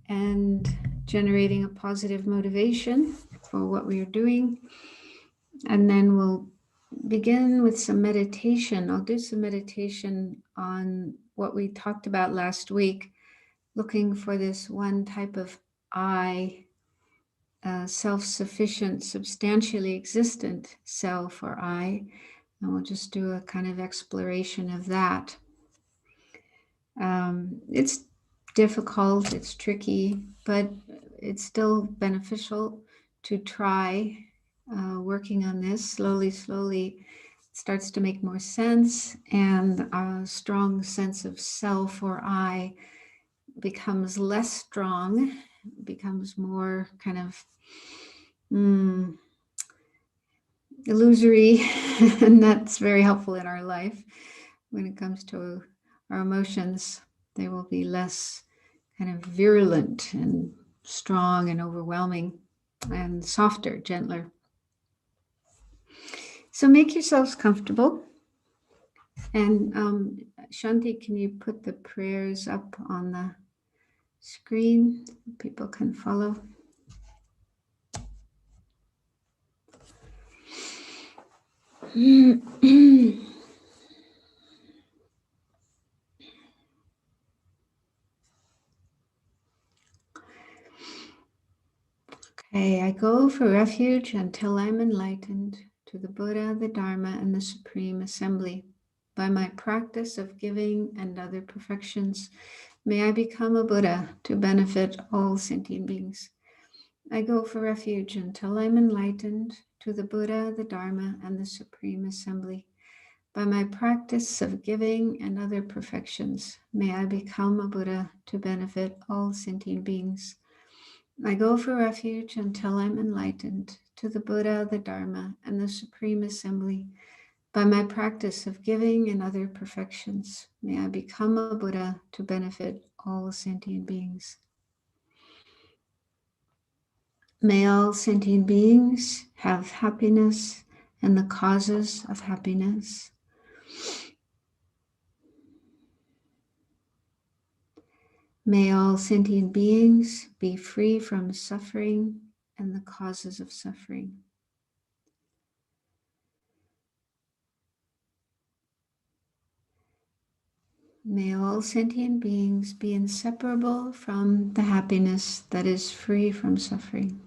and generating a positive motivation for what we are doing. And then we'll begin with some meditation. I'll do some meditation on what we talked about last week, looking for this one type of I, self-sufficient, substantially existent self or I. And we'll just do a kind of exploration of that. It's difficult, it's tricky, but it's still beneficial to try working on this. Slowly, slowly, it starts to make more sense, and a strong sense of self or I becomes less strong, becomes more kind of illusory, and that's very helpful in our life. When it comes to our emotions, they will be less kind of virulent and strong and overwhelming, and softer, gentler. So make yourselves comfortable. And Shanti, can you put the prayers up on the screen so people can follow? Okay, I go for refuge until I'm enlightened to the Buddha, the Dharma, and the Supreme Assembly. By my practice of giving and other perfections, may I become a Buddha to benefit all sentient beings. I go for refuge until I'm enlightened to the Buddha, the Dharma, and the Supreme Assembly. By my practice of giving and other perfections, may I become a Buddha to benefit all sentient beings. I go for refuge until I'm enlightened to the Buddha, the Dharma, and the Supreme Assembly. By my practice of giving and other perfections, may I become a Buddha to benefit all sentient beings. May all sentient beings have happiness and the causes of happiness. May all sentient beings be free from suffering and the causes of suffering. May all sentient beings be inseparable from the happiness that is free from suffering.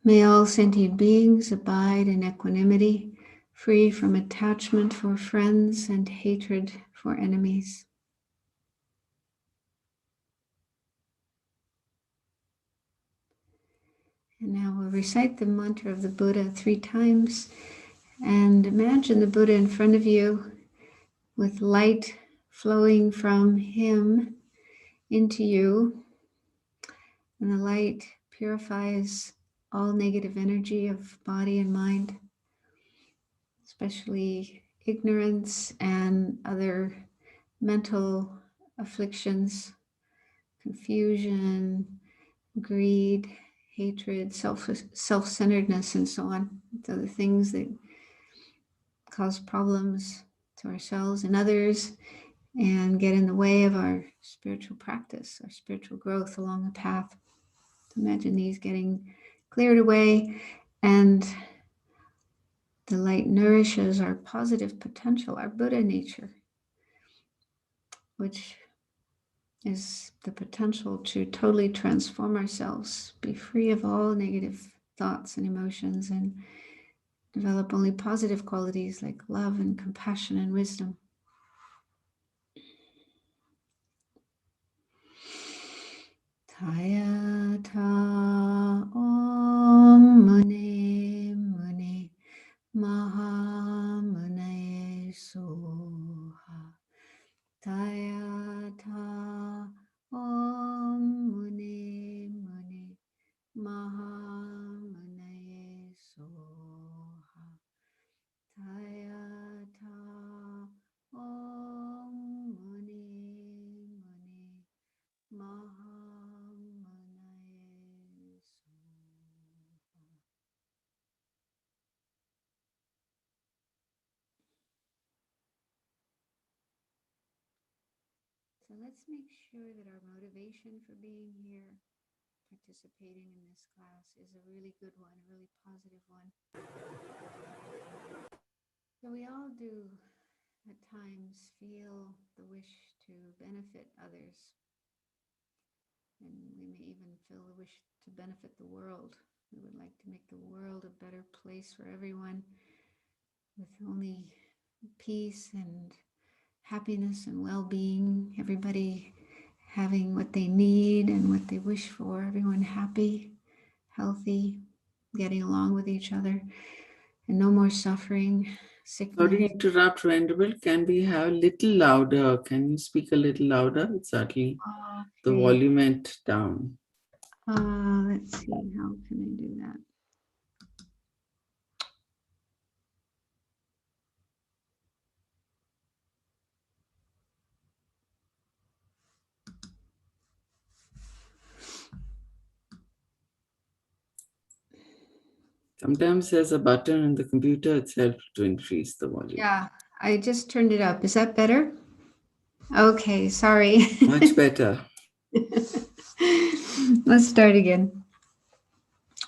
May all sentient beings abide in equanimity, free from attachment for friends and hatred for enemies. And now we'll recite the mantra of the Buddha 3 times, and imagine the Buddha in front of you with light flowing from him into you, and the light purifies all negative energy of body and mind, especially ignorance and other mental afflictions, confusion, greed, hatred, self-centeredness, and so on. So the things that cause problems to ourselves and others and get in the way of our spiritual practice, our spiritual growth along the path. So imagine these getting cleared away, and the light nourishes our positive potential, our Buddha nature, which is the potential to totally transform ourselves, be free of all negative thoughts and emotions, and develop only positive qualities like love and compassion and wisdom. Tayata Om Mune Mune Maha Mune Soha. Tayata Om Mune Mune Maha Mune Soha. Tayata Om Mune Mune Maha. So let's make sure that our motivation for being here, participating in this class, is a really good one, a really positive one. So we all do at times feel the wish to benefit others. And we may even feel the wish to benefit the world. We would like to make the world a better place for everyone, with only peace and happiness and well-being, everybody having what they need and what they wish for, everyone happy, healthy, getting along with each other, and no more suffering, Sorry to sickness. interrupt, Venerable. Can we have a little louder? Can you speak a little louder? It's certainly the Okay. volume went down. Let's see, how can I do that? Sometimes there's a button in the computer itself to increase the volume. Yeah, I just turned it up. Is that better? Okay, sorry. Much better. Let's start again.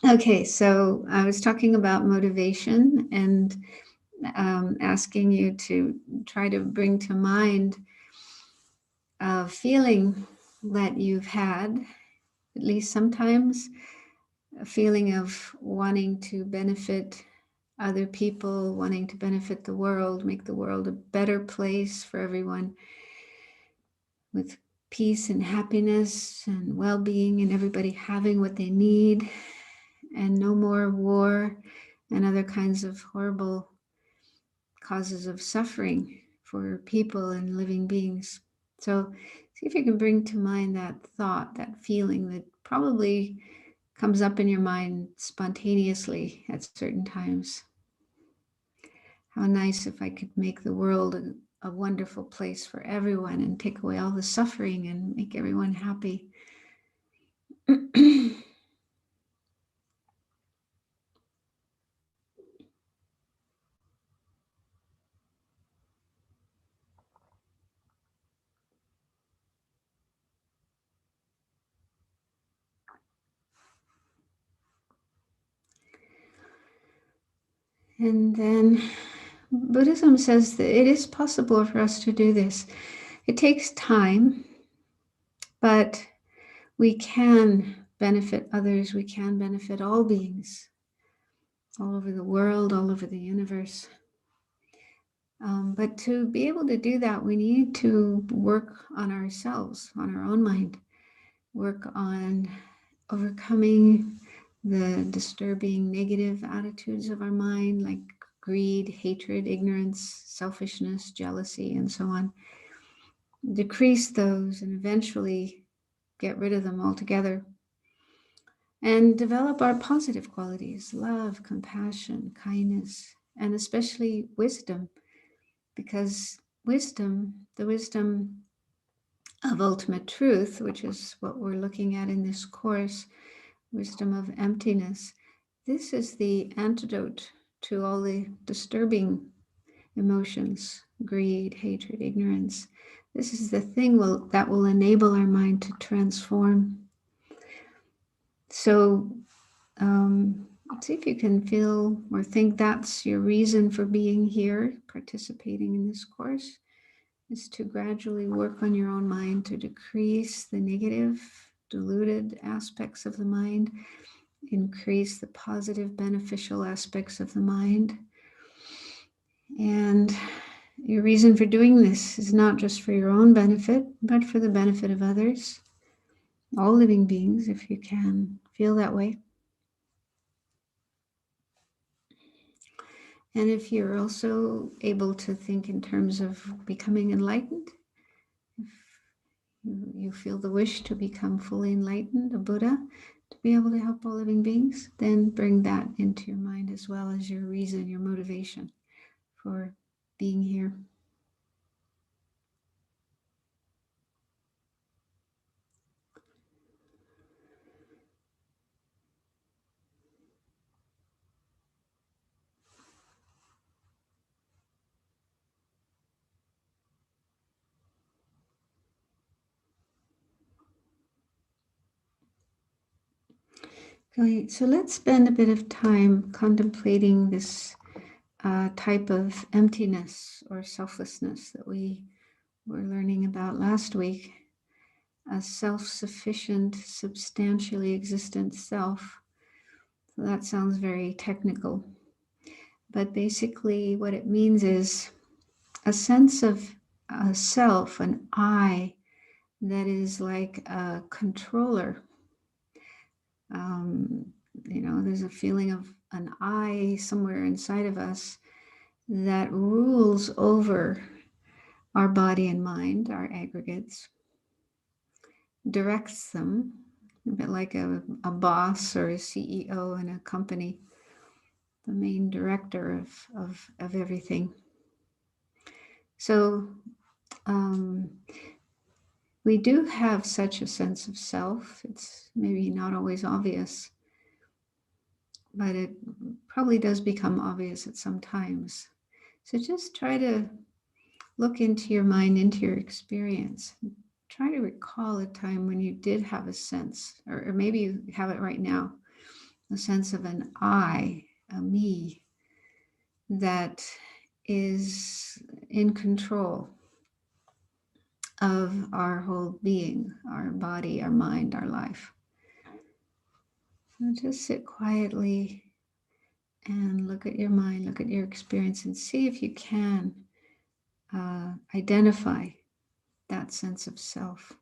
Okay, so I was talking about motivation and asking you to try to bring to mind a feeling that you've had, at least sometimes, a feeling of wanting to benefit other people, wanting to benefit the world, make the world a better place for everyone, with peace and happiness and well-being, and everybody having what they need, and no more war and other kinds of horrible causes of suffering for people and living beings. So see if you can bring to mind that thought, that feeling that probably comes up in your mind spontaneously at certain times. How nice if I could make the world a wonderful place for everyone and take away all the suffering and make everyone happy. And then Buddhism says that it is possible for us to do this. It takes time, but we can benefit others. We can benefit all beings all over the world, all over the universe. But to be able to do that, we need to work on ourselves, on our own mind, work on overcoming the disturbing negative attitudes of our mind, like greed, hatred, ignorance, selfishness, jealousy, and so on. Decrease those and eventually get rid of them altogether. And develop our positive qualities: love, compassion, kindness, and especially wisdom, because wisdom, the wisdom of ultimate truth, which is what we're looking at in this course, wisdom of emptiness, this is the antidote to all the disturbing emotions: greed, hatred, ignorance. This is the thing that will enable our mind to transform. So see if you can feel or think that's your reason for being here, participating in this course, is to gradually work on your own mind to decrease the negative, diluted aspects of the mind, increase the positive, beneficial aspects of the mind. And your reason for doing this is not just for your own benefit, but for the benefit of others, all living beings, if you can feel that way. And if you're also able to think in terms of becoming enlightened, if you feel the wish to become fully enlightened, a Buddha, to be able to help all living beings, then bring that into your mind as well as your reason, your motivation for being here. Okay, so let's spend a bit of time contemplating this type of emptiness or selflessness that we were learning about last week. A self-sufficient, substantially existent self. So that sounds very technical, but basically what it means is a sense of a self, an I, that is like a controller. Um, there's a feeling of an I somewhere inside of us that rules over our body and mind, our aggregates, directs them, a bit like a boss or a CEO in a company, the main director of everything. So um, we do have such a sense of self. It's maybe not always obvious, but it probably does become obvious at some times. So just try to look into your mind, into your experience. Try to recall a time when you did have a sense, or maybe you have it right now, a sense of an I, a me, that is in control of our whole being, our body, our mind, our life. So just sit quietly and look at your mind, look at your experience, and see if you can identify that sense of self.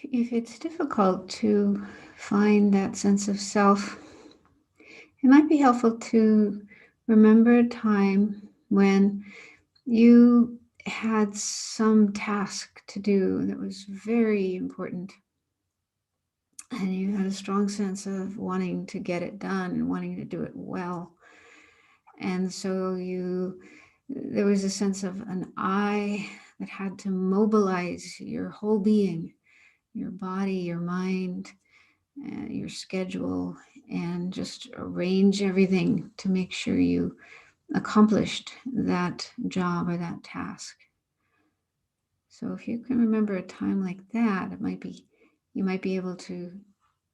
If it's difficult to find that sense of self, it might be helpful to remember a time when you had some task to do that was very important, and you had a strong sense of wanting to get it done and wanting to do it well. And so there was a sense of an I that had to mobilize your whole being, your body, your mind, your schedule, and just arrange everything to make sure you accomplished that job or that task. So if you can remember a time like that, you might be able to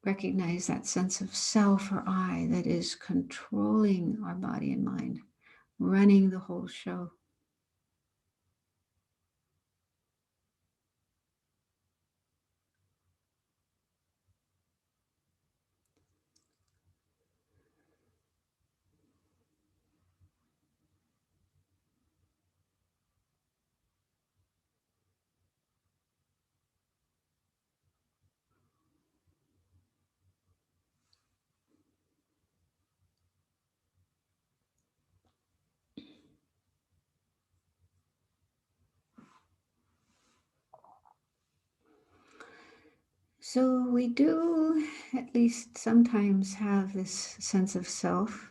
recognize that sense of self or I that is controlling our body and mind, running the whole show. So we do at least sometimes have this sense of self,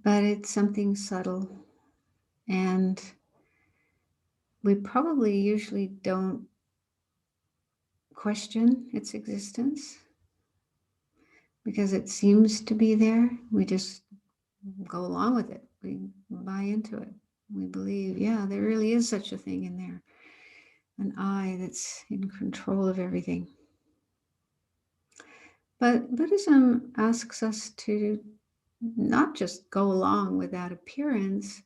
but it's something subtle, and we probably usually don't question its existence because it seems to be there. We just go along with it. We buy into it. We believe, yeah, there really is such a thing in there, an I that's in control of everything. But Buddhism asks us to not just go along with that appearance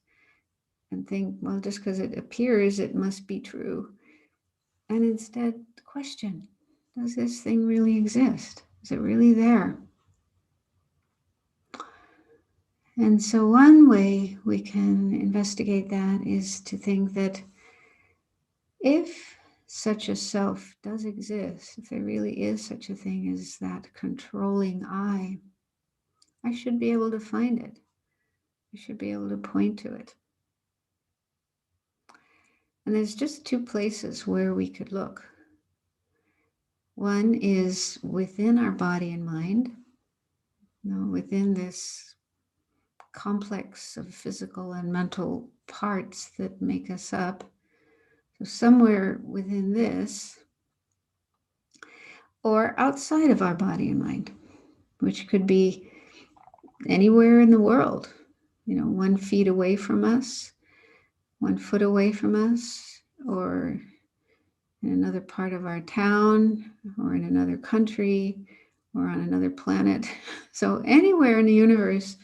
and think, well, just because it appears, it must be true. And instead, question. Does this thing really exist? Is it really there? And so one way we can investigate that is to think that if such a self does exist, if there really is such a thing as that controlling I should be able to find it. I should be able to point to it. And there's just two places where we could look. One is within our body and mind, within this complex of physical and mental parts that make us up. So somewhere within this, or outside of our body and mind, which could be anywhere in the world, 1 feet away from us, 1 foot away from us, or in another part of our town, or in another country, or on another planet. So anywhere in the universe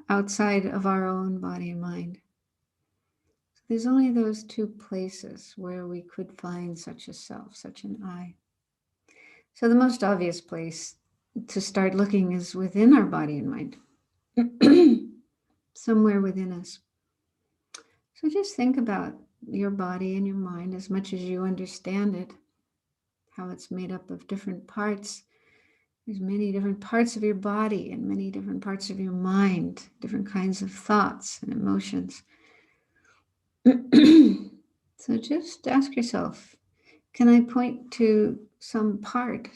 outside of our own body and mind. So there's only those two places where we could find such a self, such an I. So the most obvious place to start looking is within our body and mind, somewhere within us. So just think about your body and your mind as much as you understand it, how it's made up of different parts. There's many different parts of your body and many different parts of your mind, different kinds of thoughts and emotions. So just ask yourself, can I point to some part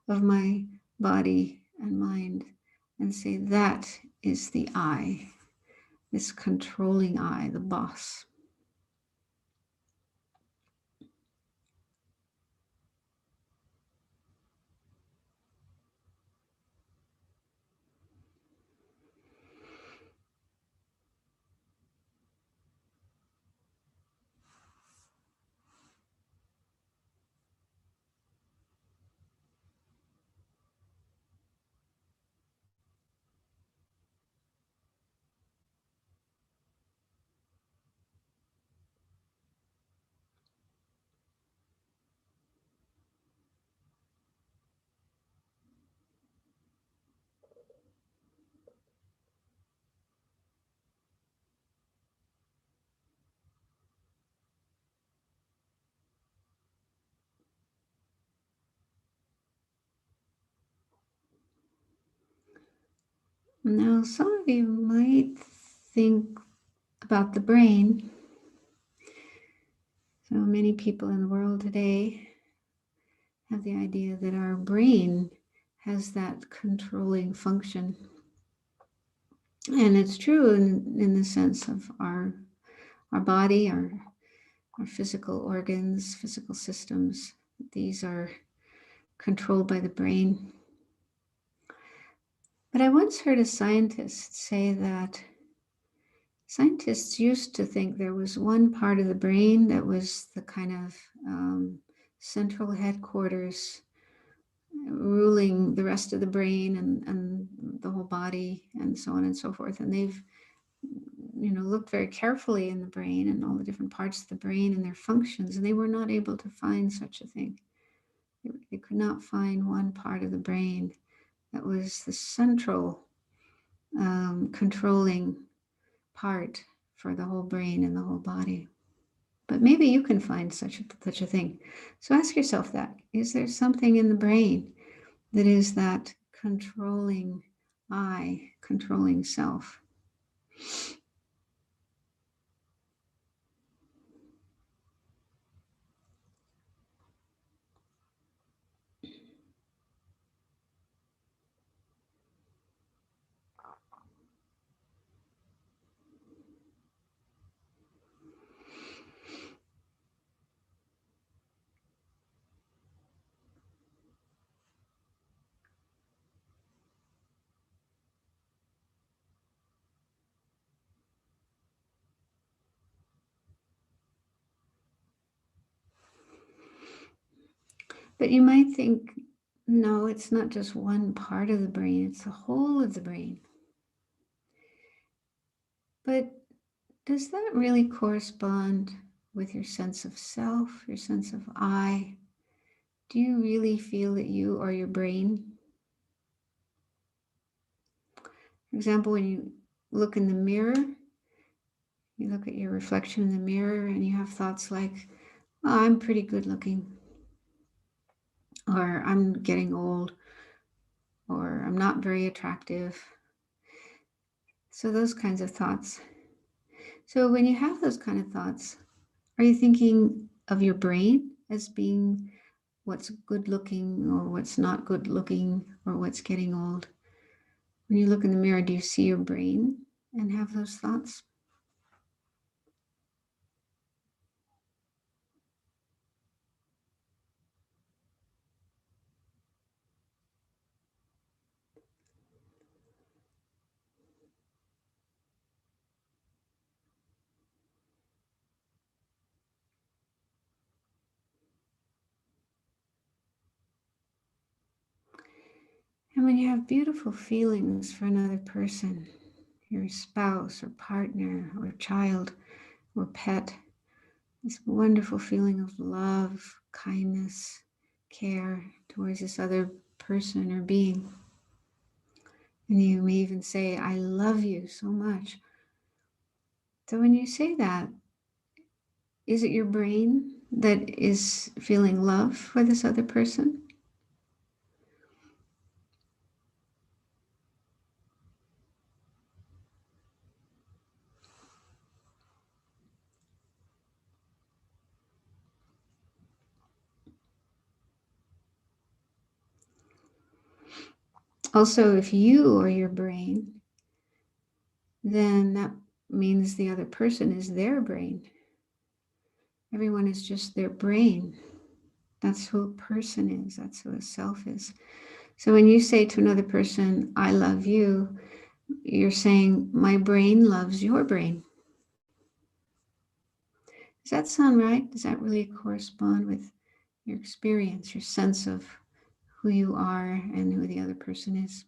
of my body and mind and say that is the I, this controlling I, the boss? Now, some of you might think about the brain. So many people in the world today have the idea that our brain has that controlling function. And it's true in the sense of our body, our physical organs, physical systems. These are controlled by the brain. But I once heard a scientist say that scientists used to think there was one part of the brain that was the kind of central headquarters ruling the rest of the brain and the whole body and so on and so forth. And they've looked very carefully in the brain and all the different parts of the brain and their functions, and they were not able to find such a thing. They could not find one part of the brain that was the central controlling part for the whole brain and the whole body. But maybe you can find such a thing. So ask yourself that. Is there something in the brain that is that controlling I, controlling self? But you might think, no, it's not just one part of the brain, it's the whole of the brain. But does that really correspond with your sense of self, your sense of I? Do you really feel that you are your brain? For example, when you look in the mirror, you look at your reflection in the mirror and you have thoughts like, oh, I'm pretty good looking, or I'm getting old, or I'm not very attractive. So, those kinds of thoughts. So, when you have those kind of thoughts, are you thinking of your brain as being what's good looking or what's not good looking or what's getting old? When you look in the mirror, do you see your brain and have those thoughts? And when you have beautiful feelings for another person, your spouse or partner or child or pet, this wonderful feeling of love, kindness, care towards this other person or being. And you may even say, I love you so much. So when you say that, is it your brain that is feeling love for this other person? Also, if you are your brain, then that means the other person is their brain. Everyone is just their brain. That's who a person is. That's who a self is. So when you say to another person, I love you, you're saying, my brain loves your brain. Does that sound right? Does that really correspond with your experience, your sense of who you are and who the other person is?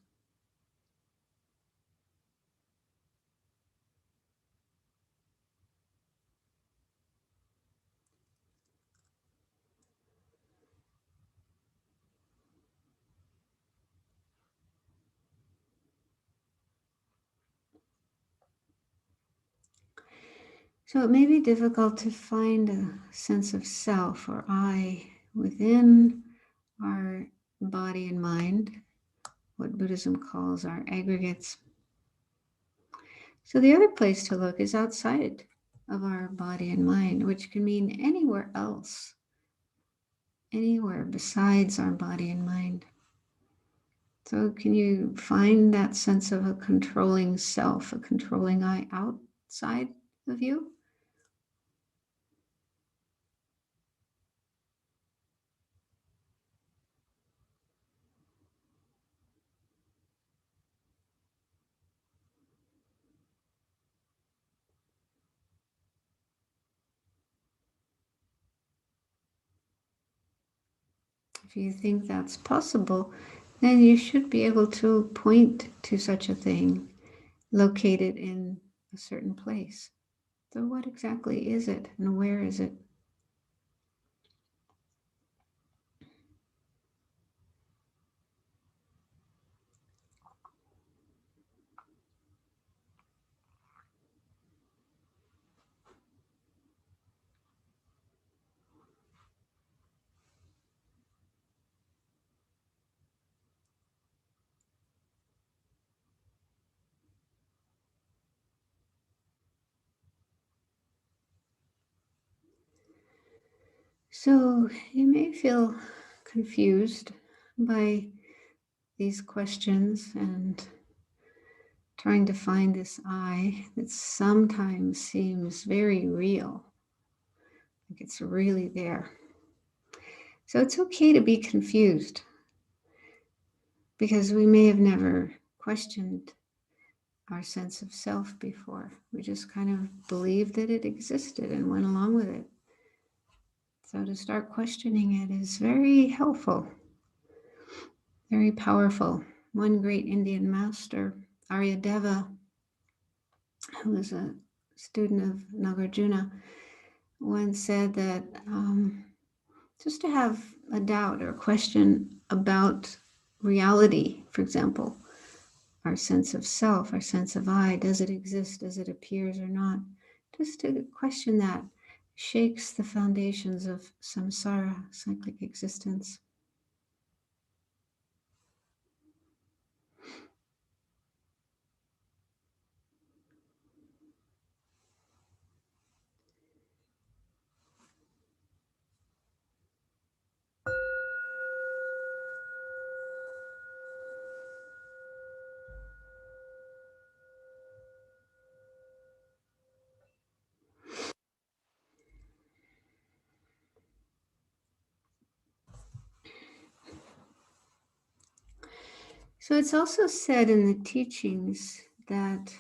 So it may be difficult to find a sense of self or I within our body and mind, what Buddhism calls our aggregates. So the other place to look is outside of our body and mind, which can mean anywhere else, anywhere besides our body and mind. So can you find that sense of a controlling self, a controlling I outside of you? If you think that's possible, then you should be able to point to such a thing located in a certain place. So, what exactly is it and where is it? So, you may feel confused by these questions and trying to find this I that sometimes seems very real, like it's really there. So, it's okay to be confused because we may have never questioned our sense of self before. We just kind of believed that it existed and went along with it. So to start questioning it is very helpful, very powerful. One great Indian master, Aryadeva, who was a student of Nagarjuna, once said that just to have a doubt or a question about reality, for example, our sense of self, our sense of I, does it exist, does it appears or not? Just to question that shakes the foundations of samsara, cyclic existence. So it's also said in the teachings that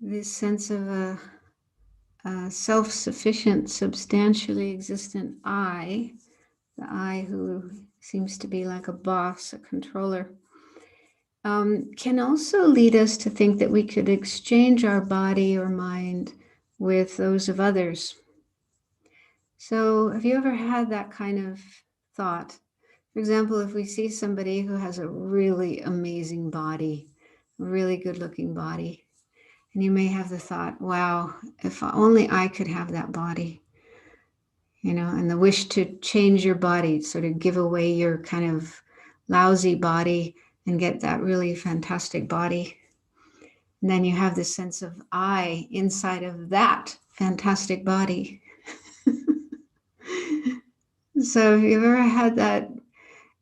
this sense of a self-sufficient, substantially existent I, the I who seems to be like a boss, a controller, can also lead us to think that we could exchange our body or mind with those of others. So have you ever had that kind of thought? For example, if we see somebody who has a really amazing body, a really good looking body, and you may have the thought, wow, if only I could have that body, and the wish to change your body, sort of give away your kind of lousy body and get that really fantastic body. And then you have this sense of I inside of that fantastic body. So if you've ever had that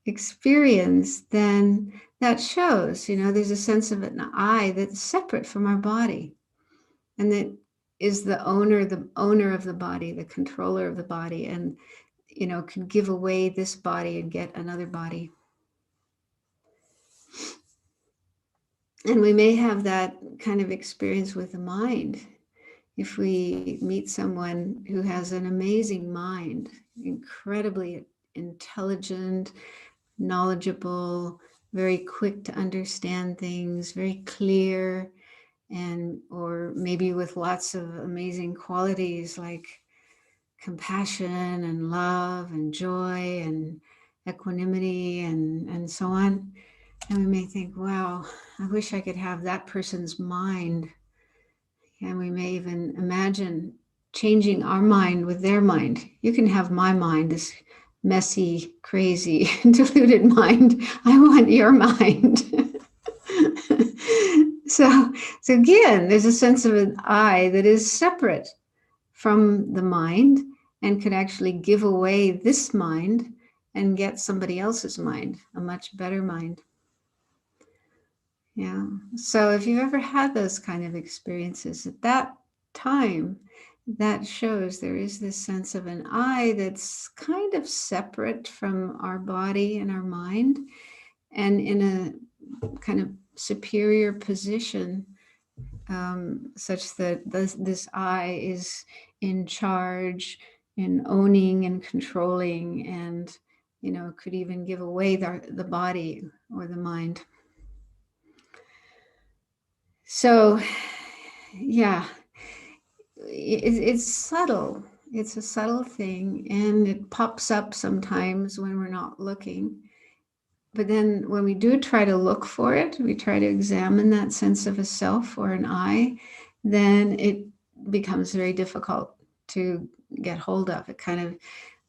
experience, then that shows, there's a sense of an I that's separate from our body and that is the owner of the body, the controller of the body, and can give away this body and get another body. And we may have that kind of experience with the mind. If we meet someone who has an amazing mind, incredibly intelligent, knowledgeable, very quick to understand things, very clear, and or maybe with lots of amazing qualities like compassion and love and joy and equanimity and so on. And we may think, wow, I wish I could have that person's mind. And we may even imagine changing our mind with their mind. You can have my mind, this messy, crazy, deluded mind. I want your mind. so, so again, there's a sense of an I that is separate from the mind and could actually give away this mind and get somebody else's mind, a much better mind. Yeah. So if you've ever had those kind of experiences at that time, that shows there is this sense of an I that's kind of separate from our body and our mind and in a kind of superior position, such that this I is in charge in owning and controlling and, could even give away the body or the mind. So, yeah, it's subtle. It's a subtle thing, and it pops up sometimes when we're not looking. But then when we do try to look for it, we try to examine that sense of a self or an I, then it becomes very difficult to get hold of. It kind of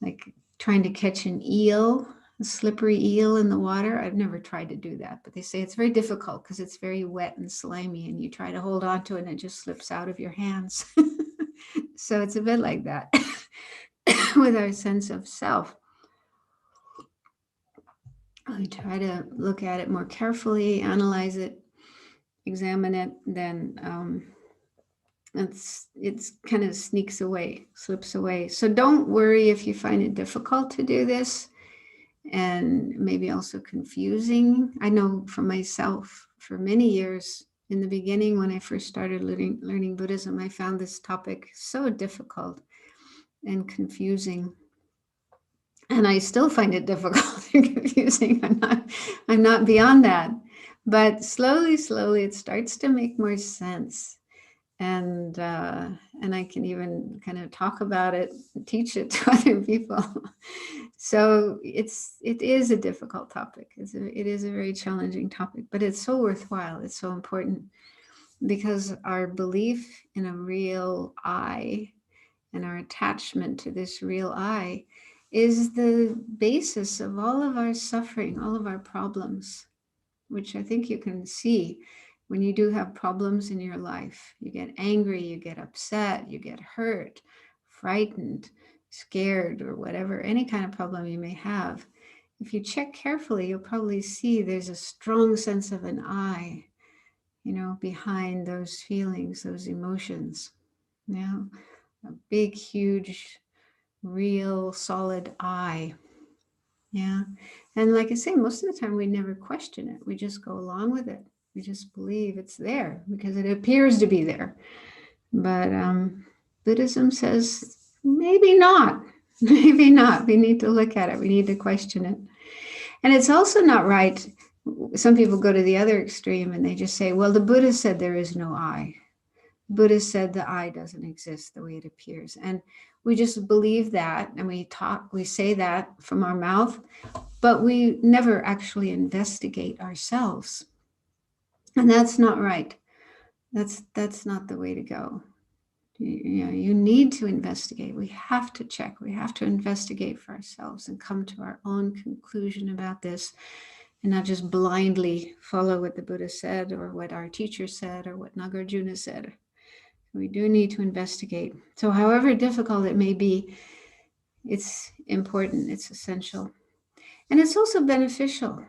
like trying to catch an eel, a slippery eel in the water. I've never tried to do that, but they say it's very difficult because it's very wet and slimy and you try to hold on to it and it just slips out of your hands. So it's a bit like that with our sense of self. We try to look at it more carefully, analyze it, examine it, then it's kind of sneaks away, slips away. So don't worry if you find it difficult to do this and maybe also confusing. I know for myself, for many years in the beginning, when I first started learning Buddhism, I found this topic so difficult and confusing. And I still find it difficult and confusing. I'm not beyond that. But slowly, slowly, it starts to make more sense. and I can even kind of talk about it, teach it to other people. So it is a difficult topic. It is a very challenging topic, but it's so worthwhile. It's so important because our belief in a real I and our attachment to this real I is the basis of all of our suffering, all of our problems, which I think you can see when you do have problems in your life. You get angry, you get upset, you get hurt, frightened, scared, or whatever, any kind of problem you may have. If you check carefully, you'll probably see there's a strong sense of an I, behind those feelings, those emotions. Yeah, a big, huge, real, solid I. Yeah. And like I say, most of the time we never question it. We just go along with it. We just believe it's there because it appears to be there. But Buddhism says maybe not. Maybe not. We need to look at it. We need to question it. And it's also not right. Some people go to the other extreme and they just say, well, the Buddha said there is no I. Buddha said the I doesn't exist the way it appears. And we just believe that and we say that from our mouth, but we never actually investigate ourselves. And that's not right. That's not the way to go. You need to investigate. We have to check. We have to investigate for ourselves and come to our own conclusion about this and not just blindly follow what the Buddha said or what our teacher said or what Nagarjuna said. We do need to investigate. So however difficult it may be, it's important, it's essential. And it's also beneficial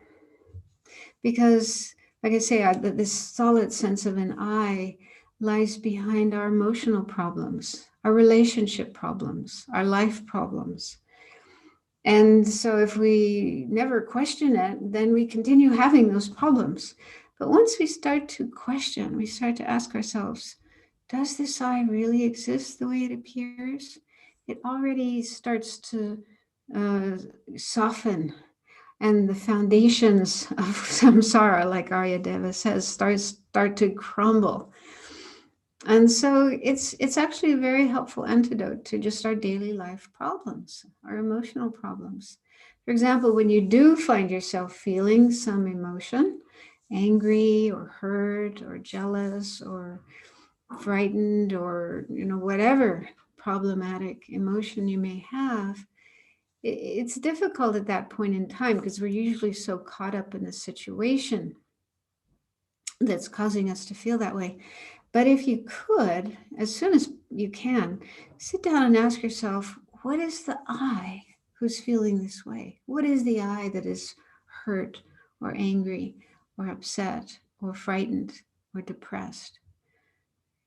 because, like I say, this solid sense of an I lies behind our emotional problems, our relationship problems, our life problems. And so if we never question it, then we continue having those problems. But once we start to question, we start to ask ourselves, does this I really exist the way it appears? It already starts to uh, soften, and the foundations of samsara, like Aryadeva says, start to crumble. And so it's actually a very helpful antidote to just our daily life problems, our emotional problems. For example, when you do find yourself feeling some emotion, angry or hurt or jealous or frightened or whatever problematic emotion you may have, it's difficult at that point in time because we're usually so caught up in the situation that's causing us to feel that way. But if you could, as soon as you can, sit down and ask yourself, what is the I who's feeling this way? What is the I that is hurt or angry or upset or frightened or depressed?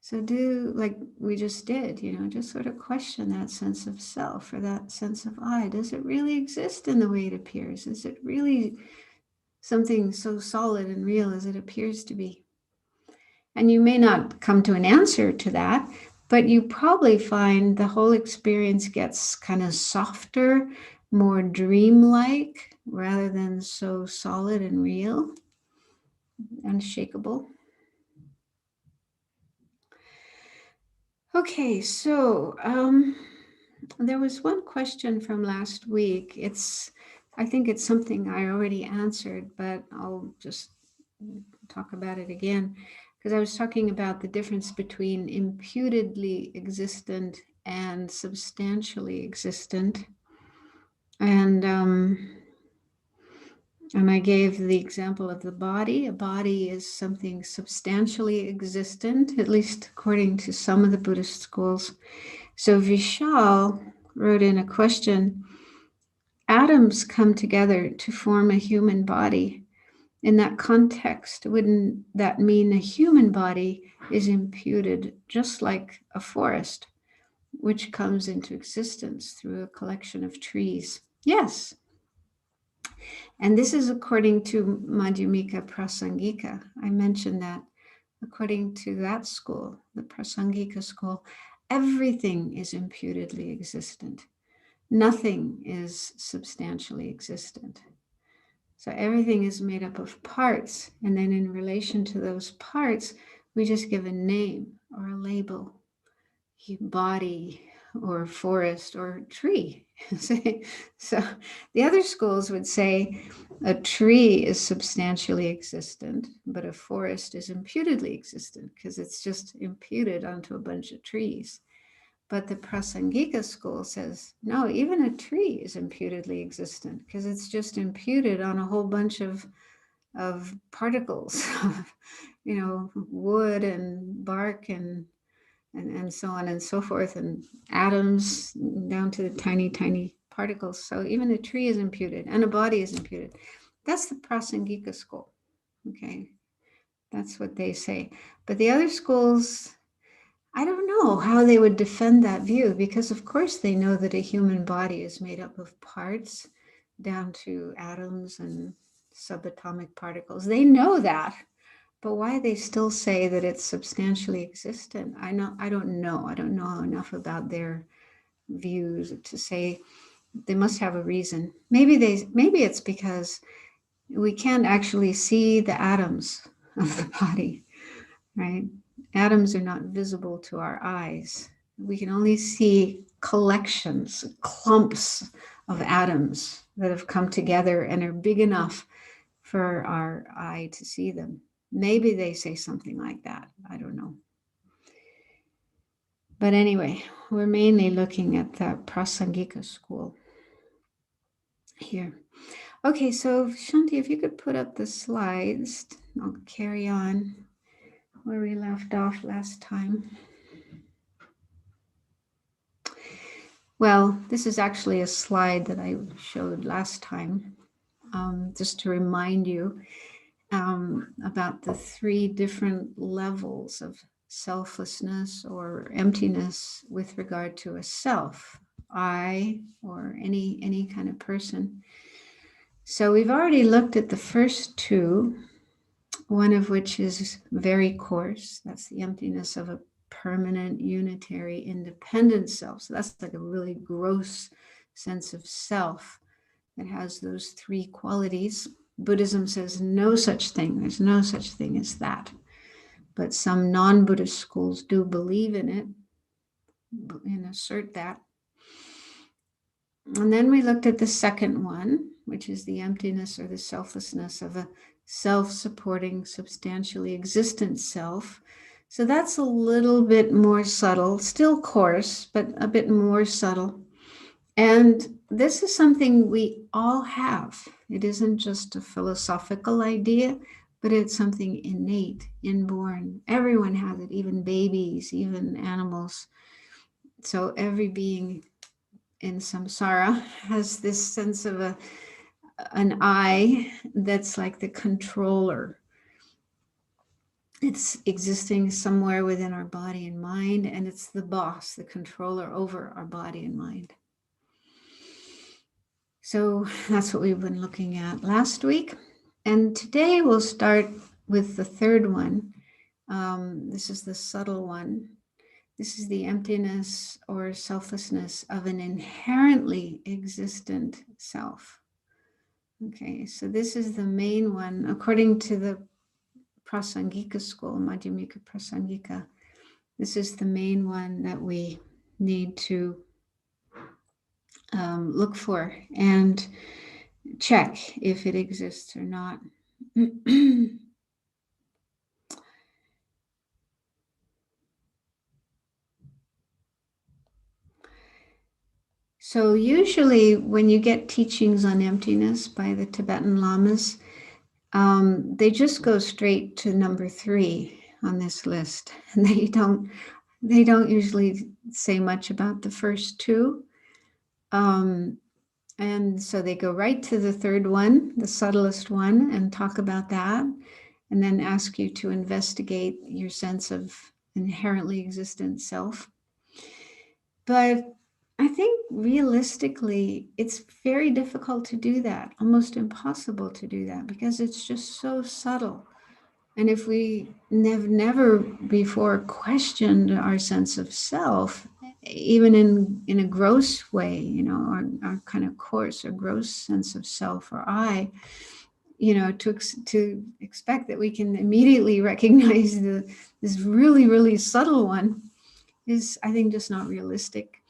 So do like we just did, just sort of question that sense of self or that sense of I. Does it really exist in the way it appears? Is it really something so solid and real as it appears to be? And you may not come to an answer to that, but you probably find the whole experience gets kind of softer, more dreamlike, rather than so solid and real, unshakable. Okay, so there was one question from last week. I think it's something I already answered, but I'll just talk about it again because I was talking about the difference between imputedly existent and substantially existent. And I gave the example of the body. A body is something substantially existent, at least according to some of the Buddhist schools. So Vishal wrote in a question, atoms come together to form a human body. In that context, wouldn't that mean a human body is imputed just like a forest, which comes into existence through a collection of trees? Yes. And this is according to Madhyamaka Prasangika. I mentioned that according to that school, the Prasangika school, everything is imputedly existent. Nothing is substantially existent. So everything is made up of parts. And then in relation to those parts, We just give a name or a label, body or forest or tree. So the other schools would say a tree is substantially existent, but a forest is imputedly existent because it's just imputed onto a bunch of trees. But the Prasangika school says, no, even a tree is imputedly existent because it's just imputed on a whole bunch of particles, wood and bark and so on and so forth, and atoms down to the tiny, tiny particles. So even a tree is imputed and a body is imputed. That's the Prasangika school. Okay. That's what they say. But the other schools, I don't know how they would defend that view because, of course, they know that a human body is made up of parts down to atoms and subatomic particles. They know that. But why they still say that it's substantially existent, I don't know. I don't know enough about their views to say they must have a reason. Maybe it's because we can't actually see the atoms of the body, right? Atoms are not visible to our eyes. We can only see collections, clumps of atoms that have come together and are big enough for our eye to see them. Maybe they say something like that. I don't know. But anyway, we're mainly looking at the Prasangika school here. Okay, so Shanti, if you could put up the slides, I'll carry on where we left off last time. Well, this is actually a slide that I showed last time, just to remind you about the three different levels of selflessness or emptiness with regard to a self, I, or any kind of person. So we've already looked at the first two, one of which is very coarse. That's the emptiness of a permanent, unitary, independent self. So that's like a really gross sense of self that has those three qualities. Buddhism says no such thing. There's no such thing as that. But some non-Buddhist schools do believe in it and assert that. And then we looked at the second one, which is the emptiness or the selflessness of a self-supporting, substantially existent self. So that's a little bit more subtle, still coarse, but a bit more subtle. And this is something we all have. It isn't just a philosophical idea, but it's something innate, inborn. Everyone has it, even babies, even animals. So every being in samsara has this sense of an I that's like the controller. It's existing somewhere within our body and mind, and it's the boss, the controller over our body and mind. So that's what we've been looking at last week. And today we'll start with the third one. This is the subtle one. This is the emptiness or selflessness of an inherently existent self. Okay, so this is the main one. According to the Prasangika school, Madhyamaka Prasangika, this is the main one that we need to look for and check if it exists or not. So usually when you get teachings on emptiness by the Tibetan lamas, they just go straight to number 3 on this list. And they don't usually say much about the first two. And so they go right to the third one, the subtlest one, and talk about that, and then ask you to investigate your sense of inherently existent self. But I think realistically, it's very difficult to do that, almost impossible to do that, because it's just so subtle. And if we never before questioned our sense of self, even in a gross way, our kind of coarse or gross sense of self or I, to expect that we can immediately recognize the this really, really subtle one is, I think, just not realistic.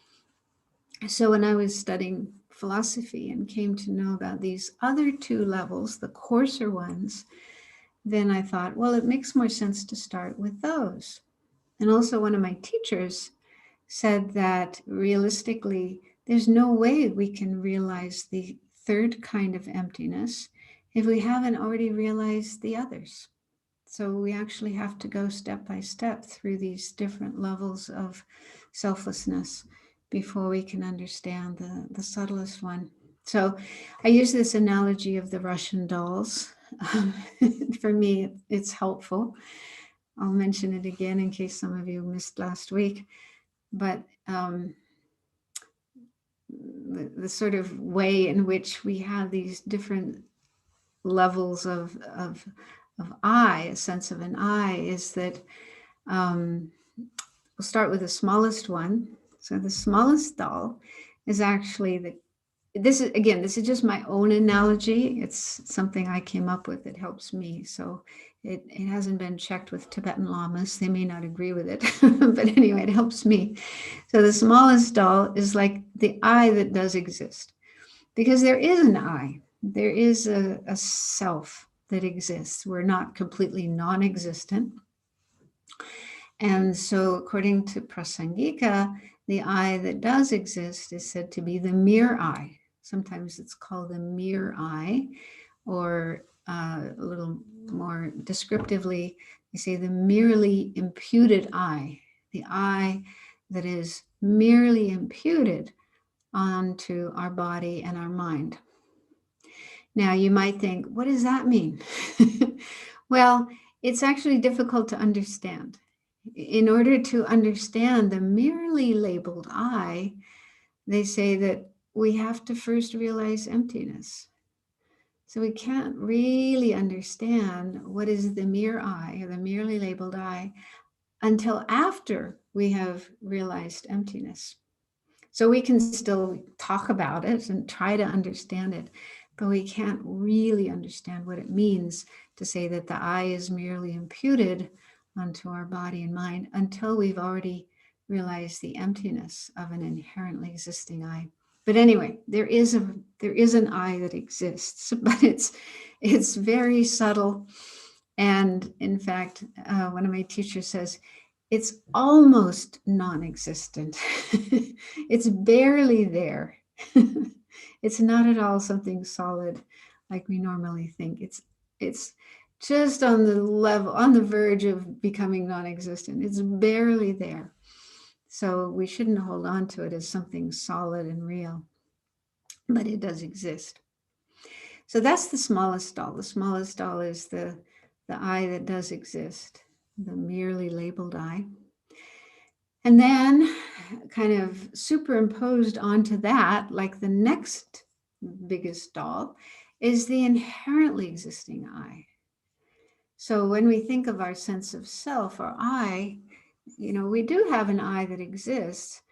So when I was studying philosophy and came to know about these other two levels, the coarser ones, then I thought, well, it makes more sense to start with those. And also, one of my teachers said that realistically, there's no way we can realize the third kind of emptiness if we haven't already realized the others. So we actually have to go step by step through these different levels of selflessness before we can understand the subtlest one. So I use this analogy of the Russian dolls. Um, for me, it's helpful. I'll mention it again in case some of you missed last week. But the sort of way in which we have these different levels of I, a sense of an I, is that we'll start with the smallest one. So the smallest doll is actually this is just my own analogy. It's something I came up with. It helps me. So it hasn't been checked with Tibetan lamas. They may not agree with it, but anyway, it helps me. So the smallest doll is like the I that does exist, because there is an I. There is a self that exists. We're not completely non-existent. And so, according to Prasangika, the I that does exist is said to be the mere I. Sometimes it's called the mere I, or a little more descriptively, they say the merely imputed I, the I that is merely imputed onto our body and our mind. Now, you might think, what does that mean? Well, it's actually difficult to understand. In order to understand the merely labeled I, they say that we have to first realize emptiness. So we can't really understand what is the mere I, or the merely labeled I, until after we have realized emptiness. So we can still talk about it and try to understand it, but we can't really understand what it means to say that the I is merely imputed onto our body and mind until we've already realized the emptiness of an inherently existing I. But anyway, there is an I that exists, but it's very subtle. And in fact, one of my teachers says it's almost non-existent. It's barely there. It's not at all something solid like we normally think. It's just on the level, on the verge of becoming non-existent. It's barely there. So we shouldn't hold on to it as something solid and real, but it does exist. So that's the smallest doll. The smallest doll is the I that does exist, the merely labeled I. And then, kind of superimposed onto that, like the next biggest doll, is the inherently existing I. So when we think of our sense of self or I, we do have an I that exists,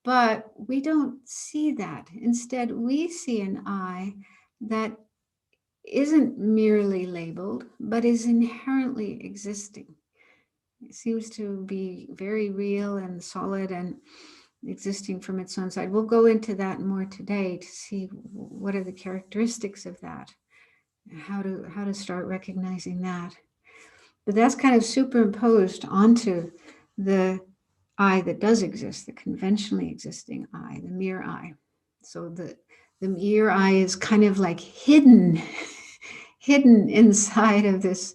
but we don't see that. Instead, we see an I that isn't merely labeled, but is inherently existing. It seems to be very real and solid and existing from its own side. We'll go into that more today to see what are the characteristics of that, how to start recognizing that. But that's kind of superimposed onto the I that does exist, the conventionally existing I, the mere I. So the mere I is kind of like hidden inside of this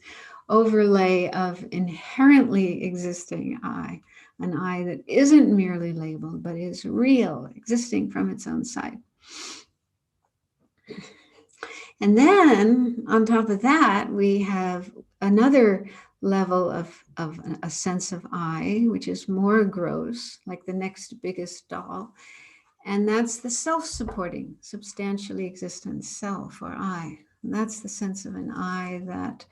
overlay of inherently existing I, an I that isn't merely labeled, but is real, existing from its own side. And then on top of that, we have another level of a sense of I, which is more gross, like the next biggest doll. And that's the self-supporting, substantially existent self, or I. And that's the sense of an I that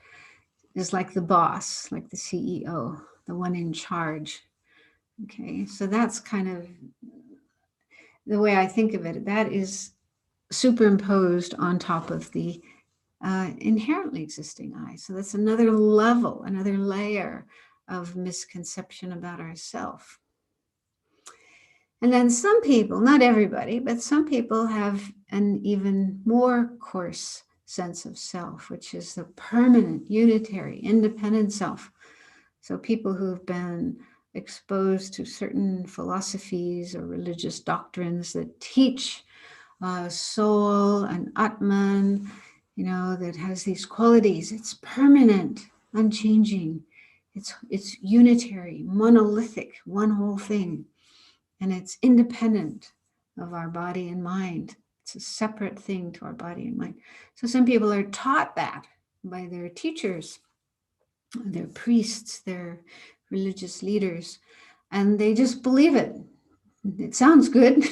is like the boss, like the CEO, the one in charge. Okay, so that's kind of the way I think of it. That is superimposed on top of the inherently existing I. So that's another level, another layer of misconception about ourselves. And then some people, not everybody, but some people have an even more coarse sense of self, which is the permanent, unitary, independent self. So people who've been exposed to certain philosophies or religious doctrines that teach soul and Atman, that has these qualities. It's permanent, unchanging. It's unitary, monolithic, one whole thing, and it's independent of our body and mind. It's a separate thing to our body and mind. So some people are taught that by their teachers, their priests, their religious leaders, and they just believe it. It sounds good.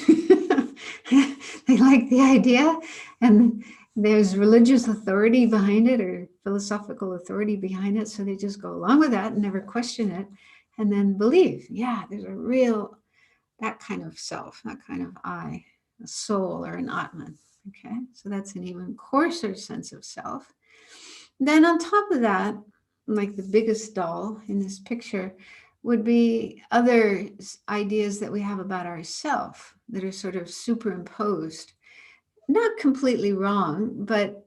They like the idea, and there's religious authority behind it or philosophical authority behind it. So they just go along with that and never question it, and then believe, yeah, there's a real, that kind of self, that kind of I, a soul or an Atman. Okay, so that's an even coarser sense of self. Then on top of that, like the biggest doll in this picture, would be other ideas that we have about ourself that are sort of superimposed. Not completely wrong, but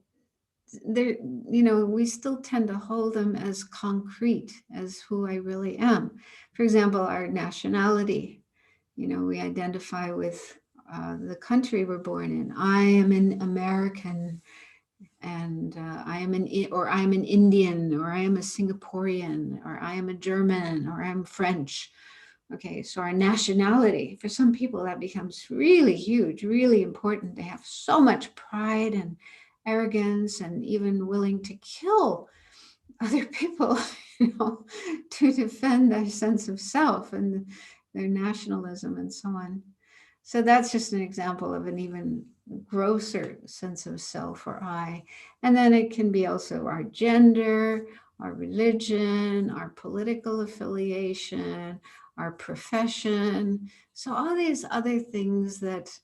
they're, we still tend to hold them as concrete, as who I really am. For example, our nationality, we identify with the country we're born in. I am an American, and I am or I am an Indian, or I am a Singaporean, or I am a German, or I'm French. Okay, so our nationality, for some people, that becomes really huge, really important. They have so much pride and arrogance, and even willing to kill other people, to defend their sense of self and their nationalism and so on. So that's just an example of an even grosser sense of self or I. And then it can be also our gender, our religion, our political affiliation, our profession. So all these other things that,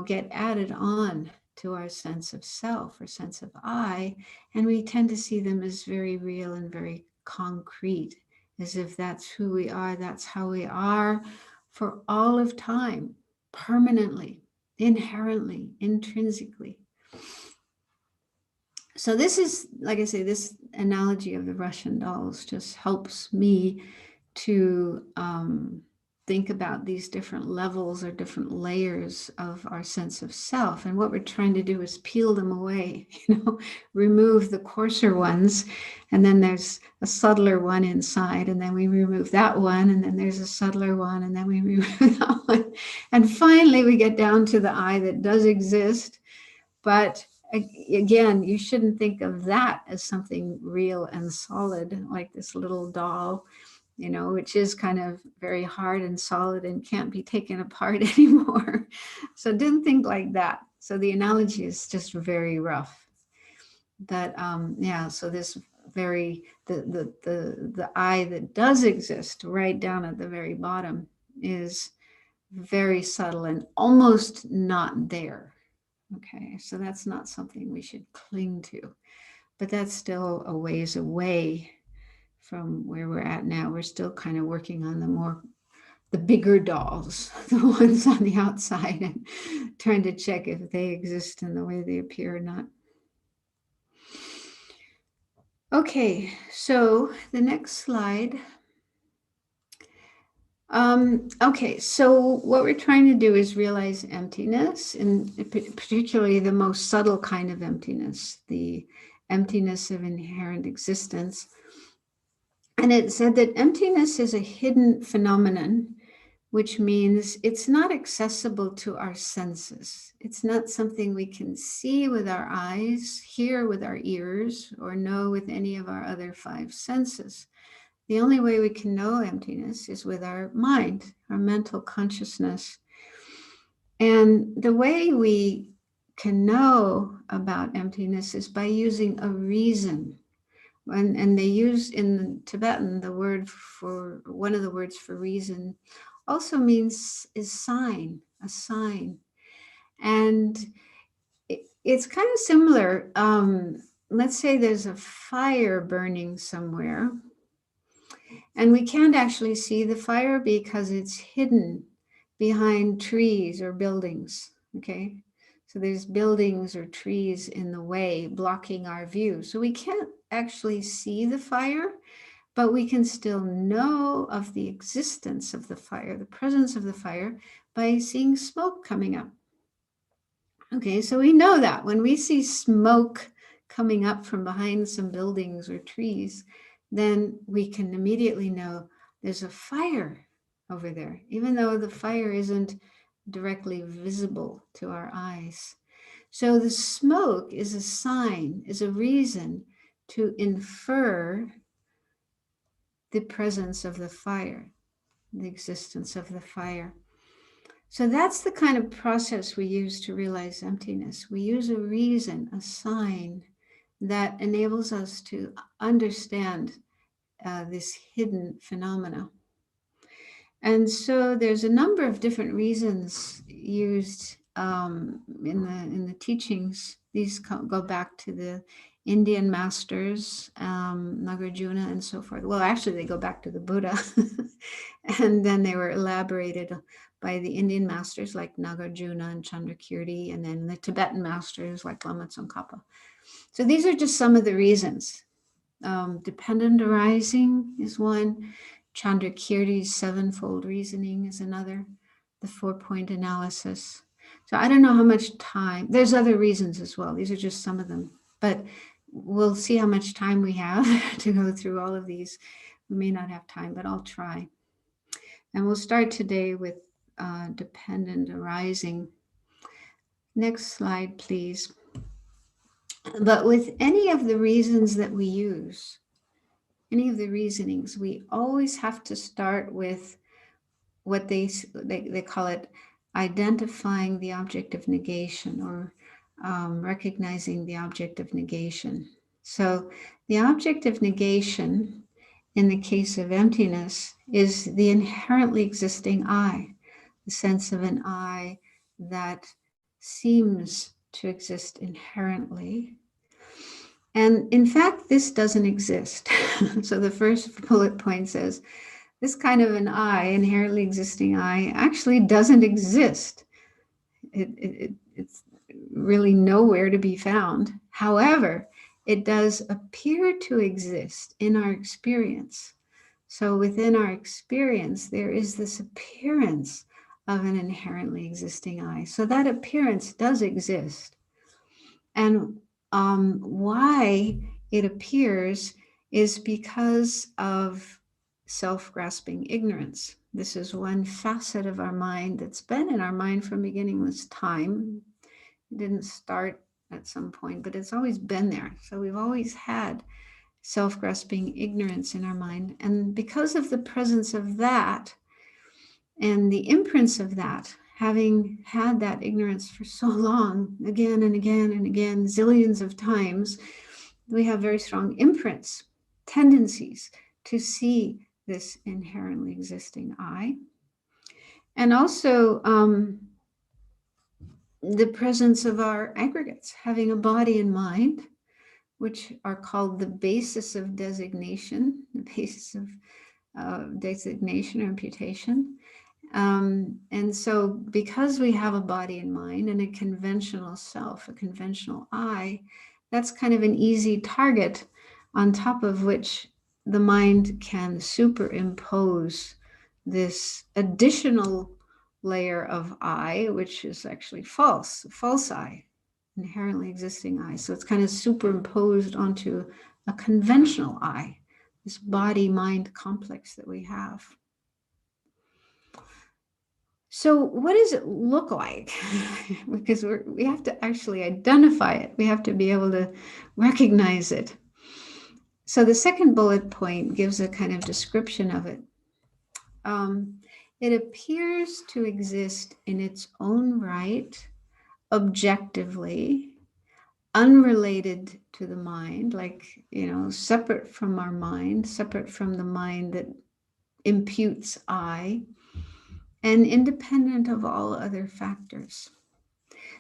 get added on to our sense of self or sense of I. And we tend to see them as very real and very concrete, as if that's who we are, that's how we are for all of time, permanently, inherently, intrinsically. So this is, like I say, this analogy of the Russian dolls just helps me to think about these different levels or different layers of our sense of self. And what we're trying to do is peel them away, remove the coarser ones. And then there's a subtler one inside. And then we remove that one. And then there's a subtler one. And then we remove that one. And finally, we get down to the I that does exist. But again, you shouldn't think of that as something real and solid, like this little doll, which is kind of very hard and solid and can't be taken apart anymore. So didn't think like that. So the analogy is just very rough. But yeah, so this the I that does exist right down at the very bottom is very subtle and almost not there. Okay, so that's not something we should cling to, but that's still a ways away from where we're at now. We're still kind of working on the bigger dolls, the ones on the outside, and trying to check if they exist in the way they appear or not. Okay, so the next slide. Okay, so what we're trying to do is realize emptiness, and particularly the most subtle kind of emptiness, the emptiness of inherent existence. And it said that emptiness is a hidden phenomenon, which means it's not accessible to our senses. It's not something we can see with our eyes, hear with our ears, or know with any of our other five senses. The only way we can know emptiness is with our mind, our mental consciousness. And the way we can know about emptiness is by using a reason. And they use in Tibetan the word for, one of the words for reason also means is sign, a sign. And it's kind of similar. Let's say there's a fire burning somewhere. And we can't actually see the fire because it's hidden behind trees or buildings. Okay. So there's buildings or trees in the way blocking our view. So we can't actually see the fire, but we can still know of the existence of the fire, the presence of the fire, by seeing smoke coming up. Okay, so we know that when we see smoke coming up from behind some buildings or trees, then we can immediately know there's a fire over there, even though the fire isn't directly visible to our eyes. So the smoke is a sign, is a reason to infer the presence of the fire, the existence of the fire. So that's the kind of process we use to realize emptiness. We use a reason, a sign that enables us to understand this hidden phenomena. And so there's a number of different reasons used in the teachings. These go back to the Indian masters, Nagarjuna, and so forth. Well, actually, they go back to the Buddha, and then they were elaborated by the Indian masters like Nagarjuna and Chandrakirti, and then the Tibetan masters like Lama Tsongkhapa. So these are just some of the reasons. Dependent arising is one. Chandrakirti's sevenfold reasoning is another. The 4-point analysis. So I don't know how much time. There's other reasons as well. These are just some of them. But we'll see how much time we have to go through all of these. We may not have time, but I'll try. And we'll start today with dependent arising. Next slide, please. But with any of the reasons that we use, any of the reasonings, we always have to start with what they call it identifying the object of negation, or recognizing the object of negation. So the object of negation in the case of emptiness is the inherently existing I, the sense of an I that seems to exist inherently. And in fact, this doesn't exist. So the first bullet point says, this kind of an I, inherently existing I, actually doesn't exist. It's really nowhere to be found. However, it does appear to exist in our experience. So within our experience, there is this appearance of an inherently existing I. So that appearance does exist. And why it appears is because of self-grasping ignorance. This is one facet of our mind that's been in our mind from beginningless time. It didn't start at some point, but it's always been there. So we've always had self-grasping ignorance in our mind. And because of the presence of that and the imprints of that, having had that ignorance for so long, again and again and again, zillions of times, we have very strong imprints, tendencies to see this inherently existing I. And also the presence of our aggregates, having a body and mind, which are called the basis of designation, the basis of designation or imputation. And so because we have a body and mind and a conventional self, a conventional I, that's kind of an easy target on top of which the mind can superimpose this additional layer of I, which is actually false I, inherently existing I. So it's kind of superimposed onto a conventional I, this body-mind complex that we have. So what does it look like? Because we have to actually identify it. We have to be able to recognize it. So the second bullet point gives a kind of description of it. It appears to exist in its own right, objectively, unrelated to the mind, like, separate from our mind, separate from the mind that imputes I, and independent of all other factors.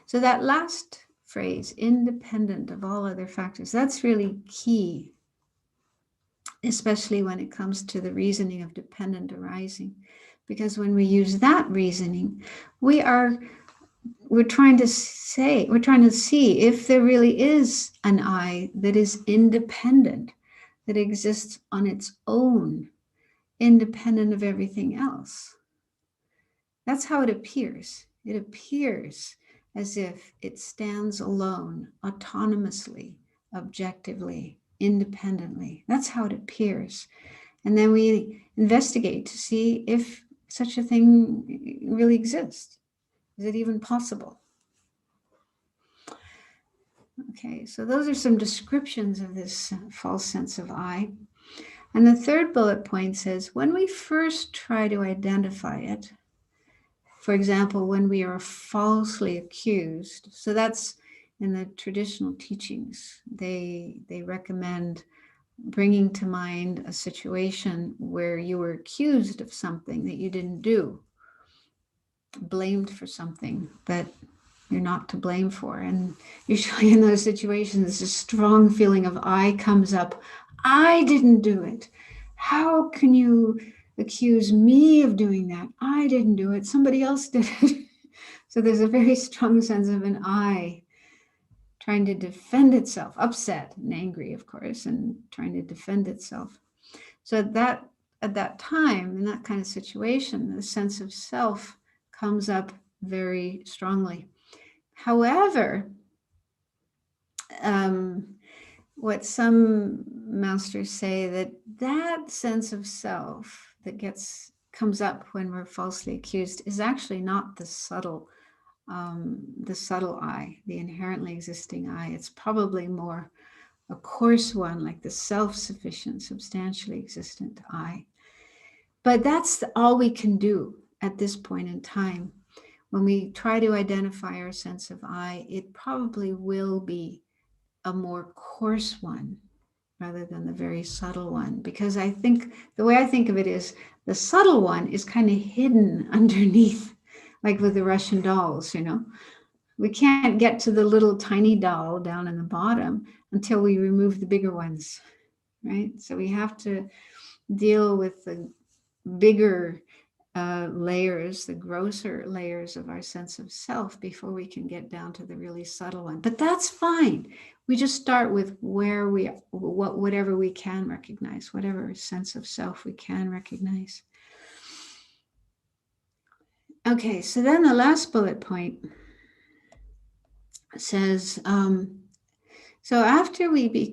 So that last phrase, independent of all other factors, that's really key. especially when it comes to the reasoning of dependent arising. Because when we use that reasoning, we are we're trying to see if there really is an I that is independent, that exists on its own, independent of everything else. That's how it appears. It appears as if it stands alone, autonomously, objectively, independently. That's how it appears. And then we investigate to see if such a thing really exists. Is it even possible? Okay, so those are some descriptions of this false sense of I. And the third bullet point says when we first try to identify it, for example, when we are falsely accused, so that's in the traditional teachings, they recommend bringing to mind a situation where you were accused of something that you didn't do, blamed for something that you're not to blame for. And usually in those situations, a strong feeling of I comes up. I didn't do it. How can you accuse me of doing that? I didn't do it. Somebody else did it. So there's a very strong sense of an I trying to defend itself, upset and angry, of course, and trying to defend itself. So at that time, in that kind of situation, the sense of self comes up very strongly. However, um, what some masters say that sense of self that comes up when we're falsely accused is actually not the subtle I, the inherently existing I. It's probably more a coarse one, like the self-sufficient, substantially existent I. But that's all we can do at this point in time. When we try to identify our sense of I, it probably will be a more coarse one rather than the very subtle one. Because I think the way I think of it is the subtle one is kind of hidden underneath, like with the Russian dolls, you know. We can't get to the little tiny doll down in the bottom until we remove the bigger ones, right? So we have to deal with the bigger layers, the grosser layers of our sense of self before we can get down to the really subtle one. But that's fine. We just start with whatever we can recognize, whatever sense of self we can recognize. Okay, so then the last bullet point says, so after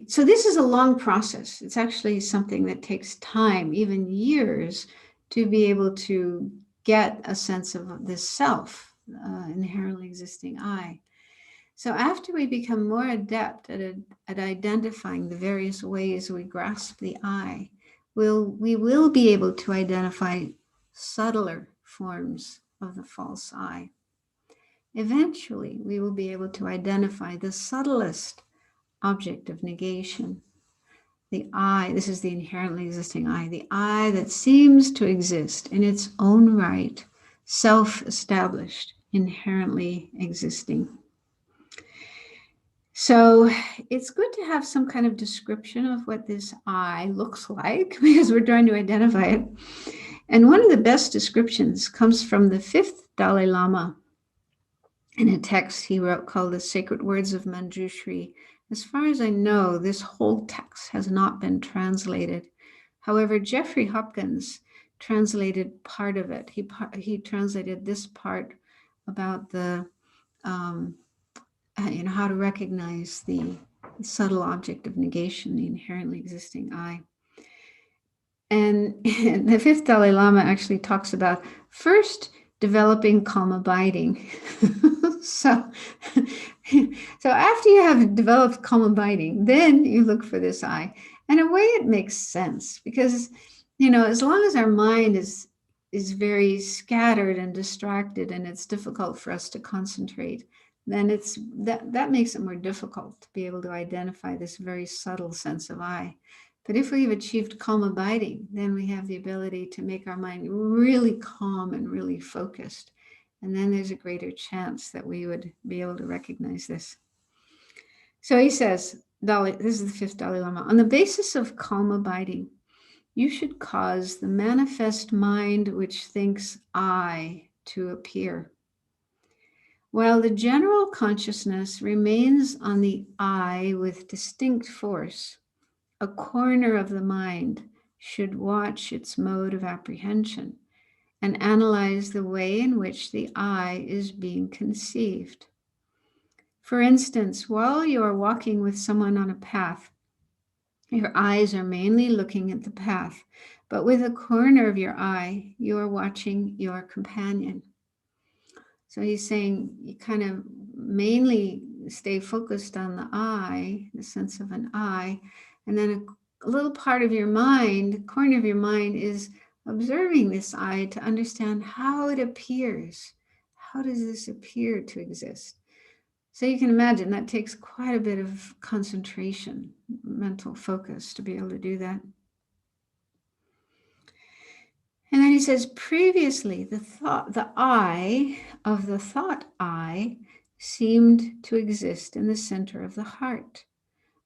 so this is a long process. It's actually something that takes time, even years, to be able to get a sense of this self, inherently existing I. So after we become more adept at identifying the various ways we grasp the I, we will be able to identify subtler forms of the false I. Eventually, we will be able to identify the subtlest object of negation. The I, this is the inherently existing I, the I that seems to exist in its own right, self-established, inherently existing. So it's good to have some kind of description of what this I looks like because we're trying to identify it. And one of the best descriptions comes from the fifth Dalai Lama in a text he wrote called The Sacred Words of Manjushri. As far as I know, this whole text has not been translated. However, Jeffrey Hopkins translated part of it. He translated this part about the how to recognize the subtle object of negation, the inherently existing I. And the fifth Dalai Lama actually talks about first developing calm abiding. so, so after you have developed calm abiding, then you look for this I. And in a way, it makes sense because, as long as our mind is very scattered and distracted, and it's difficult for us to concentrate, then that makes it more difficult to be able to identify this very subtle sense of I. But if we've achieved calm abiding, then we have the ability to make our mind really calm and really focused. And then there's a greater chance that we would be able to recognize this. So he says, this is the fifth Dalai Lama, on the basis of calm abiding, you should cause the manifest mind which thinks I to appear. While the general consciousness remains on the I with distinct force, a corner of the mind should watch its mode of apprehension and analyze the way in which the I is being conceived. For instance, while you are walking with someone on a path, your eyes are mainly looking at the path, but with a corner of your eye, you are watching your companion. So he's saying you kind of mainly stay focused on the I, the sense of an I, and then a little part of your mind, corner of your mind is observing this I to understand how it appears. How does this appear to exist? So you can imagine that takes quite a bit of concentration, mental focus to be able to do that. And then he says, previously, the I of the thought I seemed to exist in the center of the heart,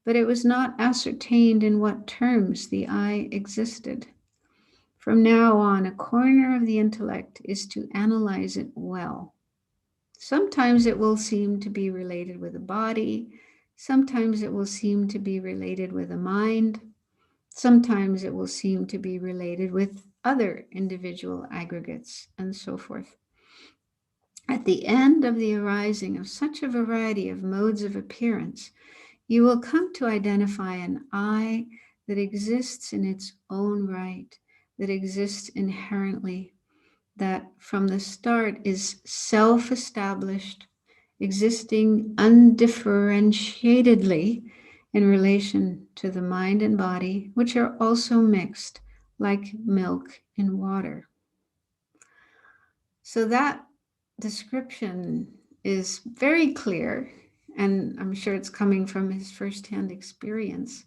but it was not ascertained in what terms the I existed. From now on, a corner of the intellect is to analyze it well. Sometimes it will seem to be related with a body. Sometimes it will seem to be related with a mind. Sometimes it will seem to be related with other individual aggregates, and so forth. At the end of the arising of such a variety of modes of appearance, you will come to identify an I that exists in its own right, that exists inherently, that from the start is self-established, existing undifferentiatedly in relation to the mind and body, which are also mixed like milk in water. So that description is very clear, and I'm sure it's coming from his firsthand experience.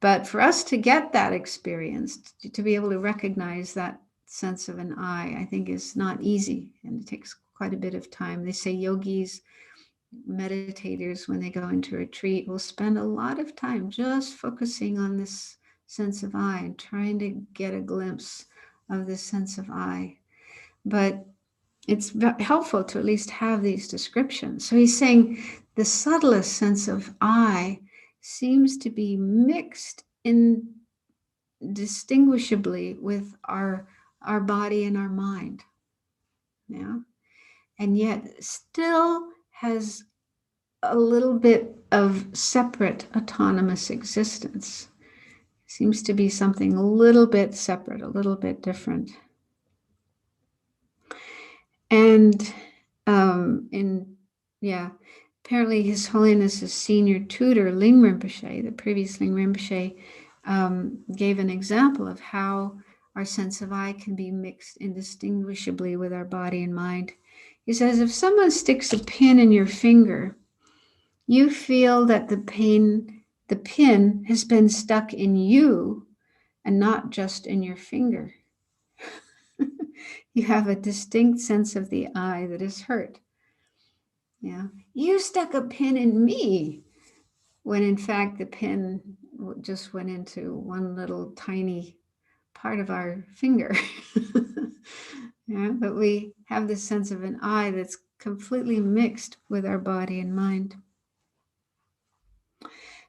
But for us to get that experience, to be able to recognize that sense of an I think is not easy, and it takes quite a bit of time. They say yogis, meditators, when they go into retreat, will spend a lot of time just focusing on this sense of I and trying to get a glimpse of this sense of I. But it's helpful to at least have these descriptions. So he's saying the subtlest sense of I seems to be mixed indistinguishably with our body and our mind. Yeah. And yet still has a little bit of separate autonomous existence. Seems to be something a little bit separate, a little bit different. And apparently His Holiness's senior tutor, Ling Rinpoche, the previous Ling Rinpoche, gave an example of how our sense of I can be mixed indistinguishably with our body and mind. He says, if someone sticks a pin in your finger, you feel that the pin has been stuck in you and not just in your finger. You have a distinct sense of the I that is hurt. Yeah, you stuck a pin in me, when in fact the pin just went into one little tiny part of our finger. Yeah, but we have this sense of an I that's completely mixed with our body and mind.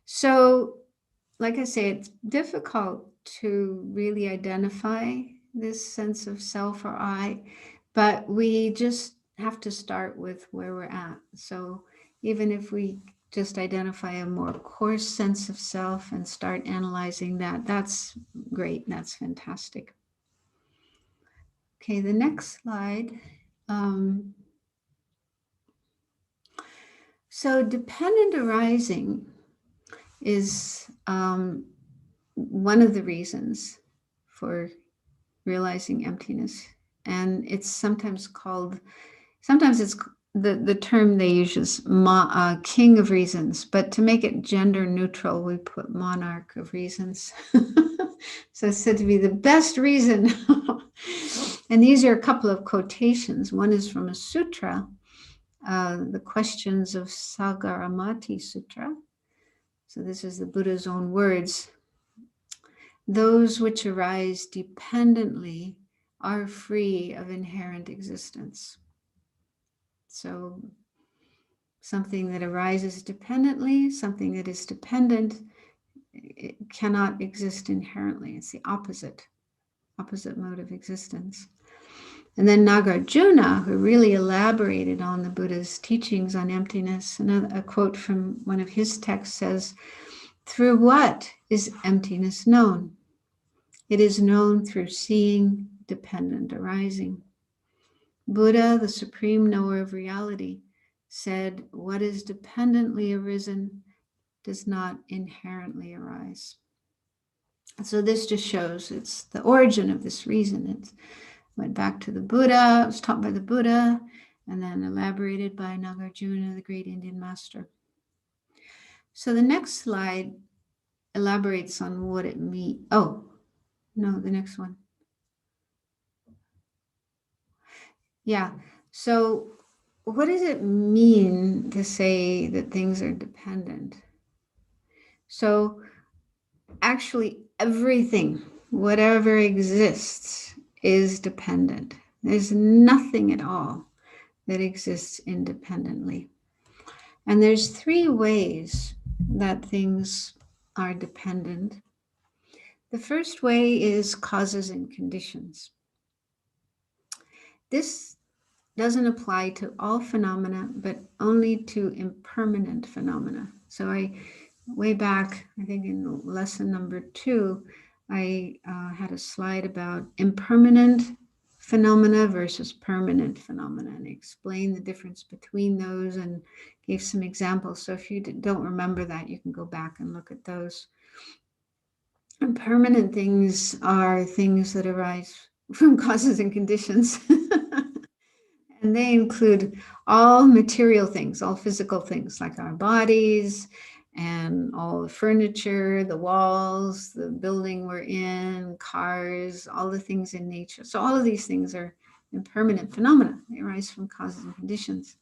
So, like I say, it's difficult to really identify this sense of self or I, but we just have to start with where we're at. So even if we just identify a more coarse sense of self and start analyzing that, that's great. That's fantastic. Okay, the next slide. So dependent arising is one of the reasons for realizing emptiness. And it's sometimes it's the term they use is king of reasons, but to make it gender neutral, we put monarch of reasons. So it's said to be the best reason. And these are a couple of quotations. One is from a sutra, the Questions of Sagaramati Sutra. So this is the Buddha's own words. those which arise dependently are free of inherent existence. So something that arises dependently, something that is dependent, it cannot exist inherently. It's the opposite mode of existence. And then Nagarjuna, who really elaborated on the Buddha's teachings on emptiness, a quote from one of his texts says, "Through what is emptiness known? It is known through seeing dependent arising." Buddha, the supreme knower of reality, said, "What is dependently arisen does not inherently arise." So this just shows it's the origin of this reason. It went back to the Buddha, it was taught by the Buddha, and then elaborated by Nagarjuna, the great Indian master. So the next slide elaborates on what it means. Oh, no, the next one. Yeah. So what does it mean to say that things are dependent? So actually everything, whatever exists, is dependent. There's nothing at all that exists independently. And there's three ways that things are dependent. The first way is causes and conditions. This doesn't apply to all phenomena, but only to impermanent phenomena. So way back, I think in lesson number 2, I had a slide about impermanent phenomena versus permanent phenomena, and I explained the difference between those and gave some examples. So if you don't remember that, you can go back and look at those. Impermanent things are things that arise from causes and conditions. And they include all material things, all physical things like our bodies and all the furniture, the walls, the building we're in, cars, all the things in nature. So all of these things are impermanent phenomena. They arise from causes and conditions.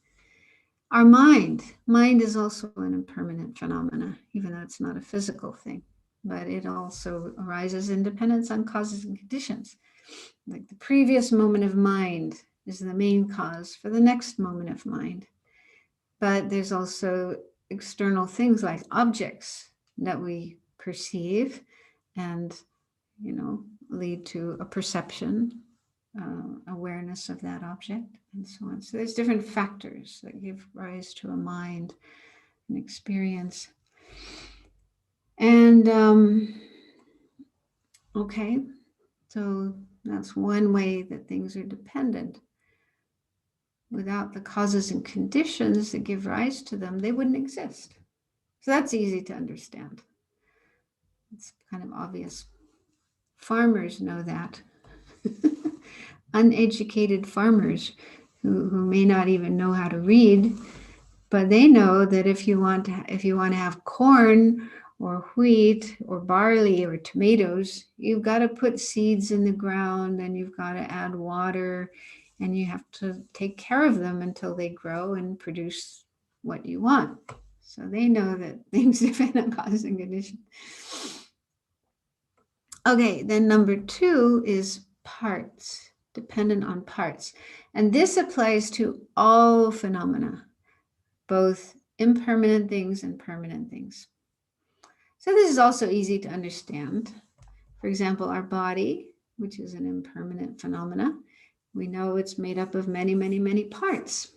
Our mind is also an impermanent phenomena, even though it's not a physical thing, but it also arises in dependence on causes and conditions. Like the previous moment of mind is the main cause for the next moment of mind. But there's also external things like objects that we perceive and, lead to a perception, awareness of that object, and so on. So there's different factors that give rise to a mind, an experience. And okay, so that's one way that things are dependent. Without the causes and conditions that give rise to them, they wouldn't exist. So that's easy to understand. It's kind of obvious. Farmers know that. Uneducated farmers who may not even know how to read, but they know that if you want to have corn or wheat or barley or tomatoes, you've got to put seeds in the ground and you've got to add water and you have to take care of them until they grow and produce what you want. So they know that things depend on causes and conditions. Okay, then number 2 is parts, dependent on parts. And this applies to all phenomena, both impermanent things and permanent things. So this is also easy to understand. For example, our body, which is an impermanent phenomena, we know it's made up of many, many, many parts.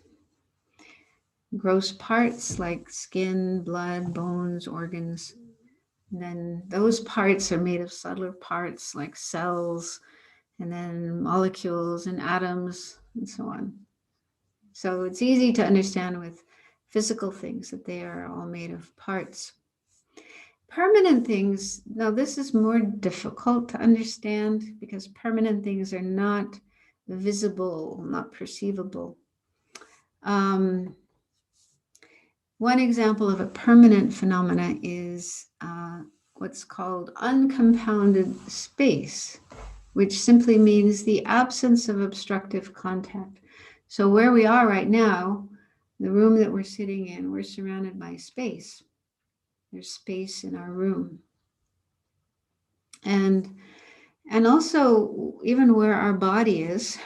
Gross parts like skin, blood, bones, organs. And then those parts are made of subtler parts like cells, and then molecules and atoms, and so on. So it's easy to understand with physical things that they are all made of parts. Permanent things, now this is more difficult to understand because permanent things are not visible, not perceivable. One example of a permanent phenomena is what's called uncompounded space, which simply means the absence of obstructive contact. So where we are right now, the room that we're sitting in, we're surrounded by space. There's space in our room. And also, even where our body is,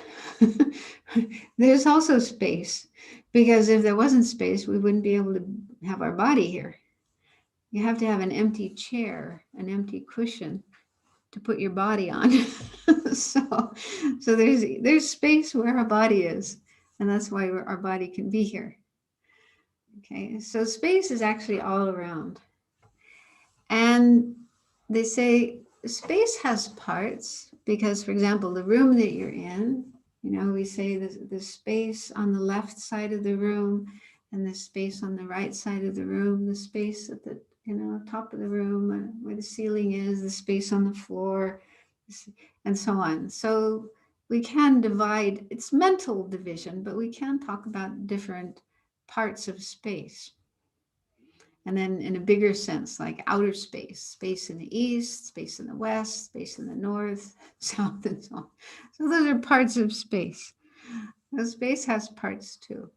there's also space. Because if there wasn't space, we wouldn't be able to have our body here. You have to have an empty chair, an empty cushion to put your body on. so there's space where our body is, and that's why our body can be here. Okay, so space is actually all around. And they say space has parts because, for example, the room that you're in, we say the space on the left side of the room and the space on the right side of the room, the space at the top of the room where the ceiling is, the space on the floor, and so on. So we can divide, it's mental division, but we can talk about different parts of space. And then in a bigger sense, like outer space, space in the east, space in the west, space in the north, south, and so on. So those are parts of space. Now, space has parts too.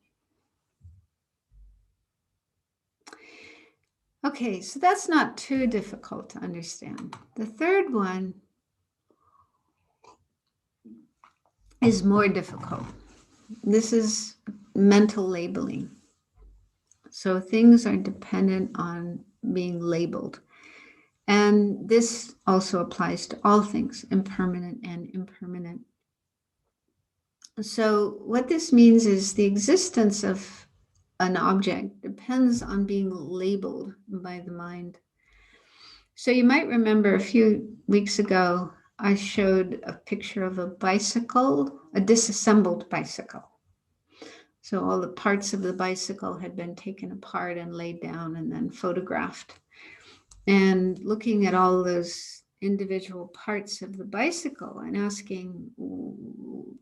Okay, so that's not too difficult to understand. The third one is more difficult. This is mental labeling. So things are dependent on being labeled. And this also applies to all things, impermanent and impermanent. So what this means is the existence of an object depends on being labeled by the mind. So you might remember a few weeks ago, I showed a picture of a bicycle, a disassembled bicycle. So all the parts of the bicycle had been taken apart and laid down and then photographed. And looking at all those individual parts of the bicycle and asking,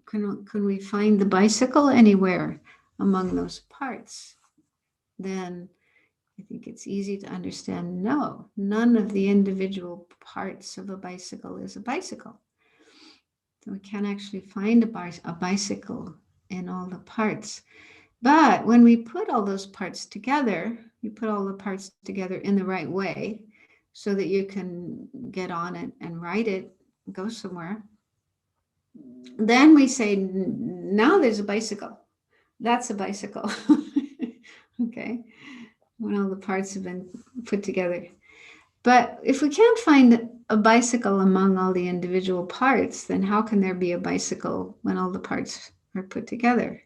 can we find the bicycle anywhere among those parts? Then I think it's easy to understand, no, none of the individual parts of a bicycle is a bicycle. So we can't actually find a bicycle in all the parts. But when we put all those parts together, you put all the parts together in the right way so that you can get on it and ride it, go somewhere. Then we say, now there's a bicycle. That's a bicycle. Okay. When all the parts have been put together. But if we can't find a bicycle among all the individual parts, then how can there be a bicycle when all the parts are put together?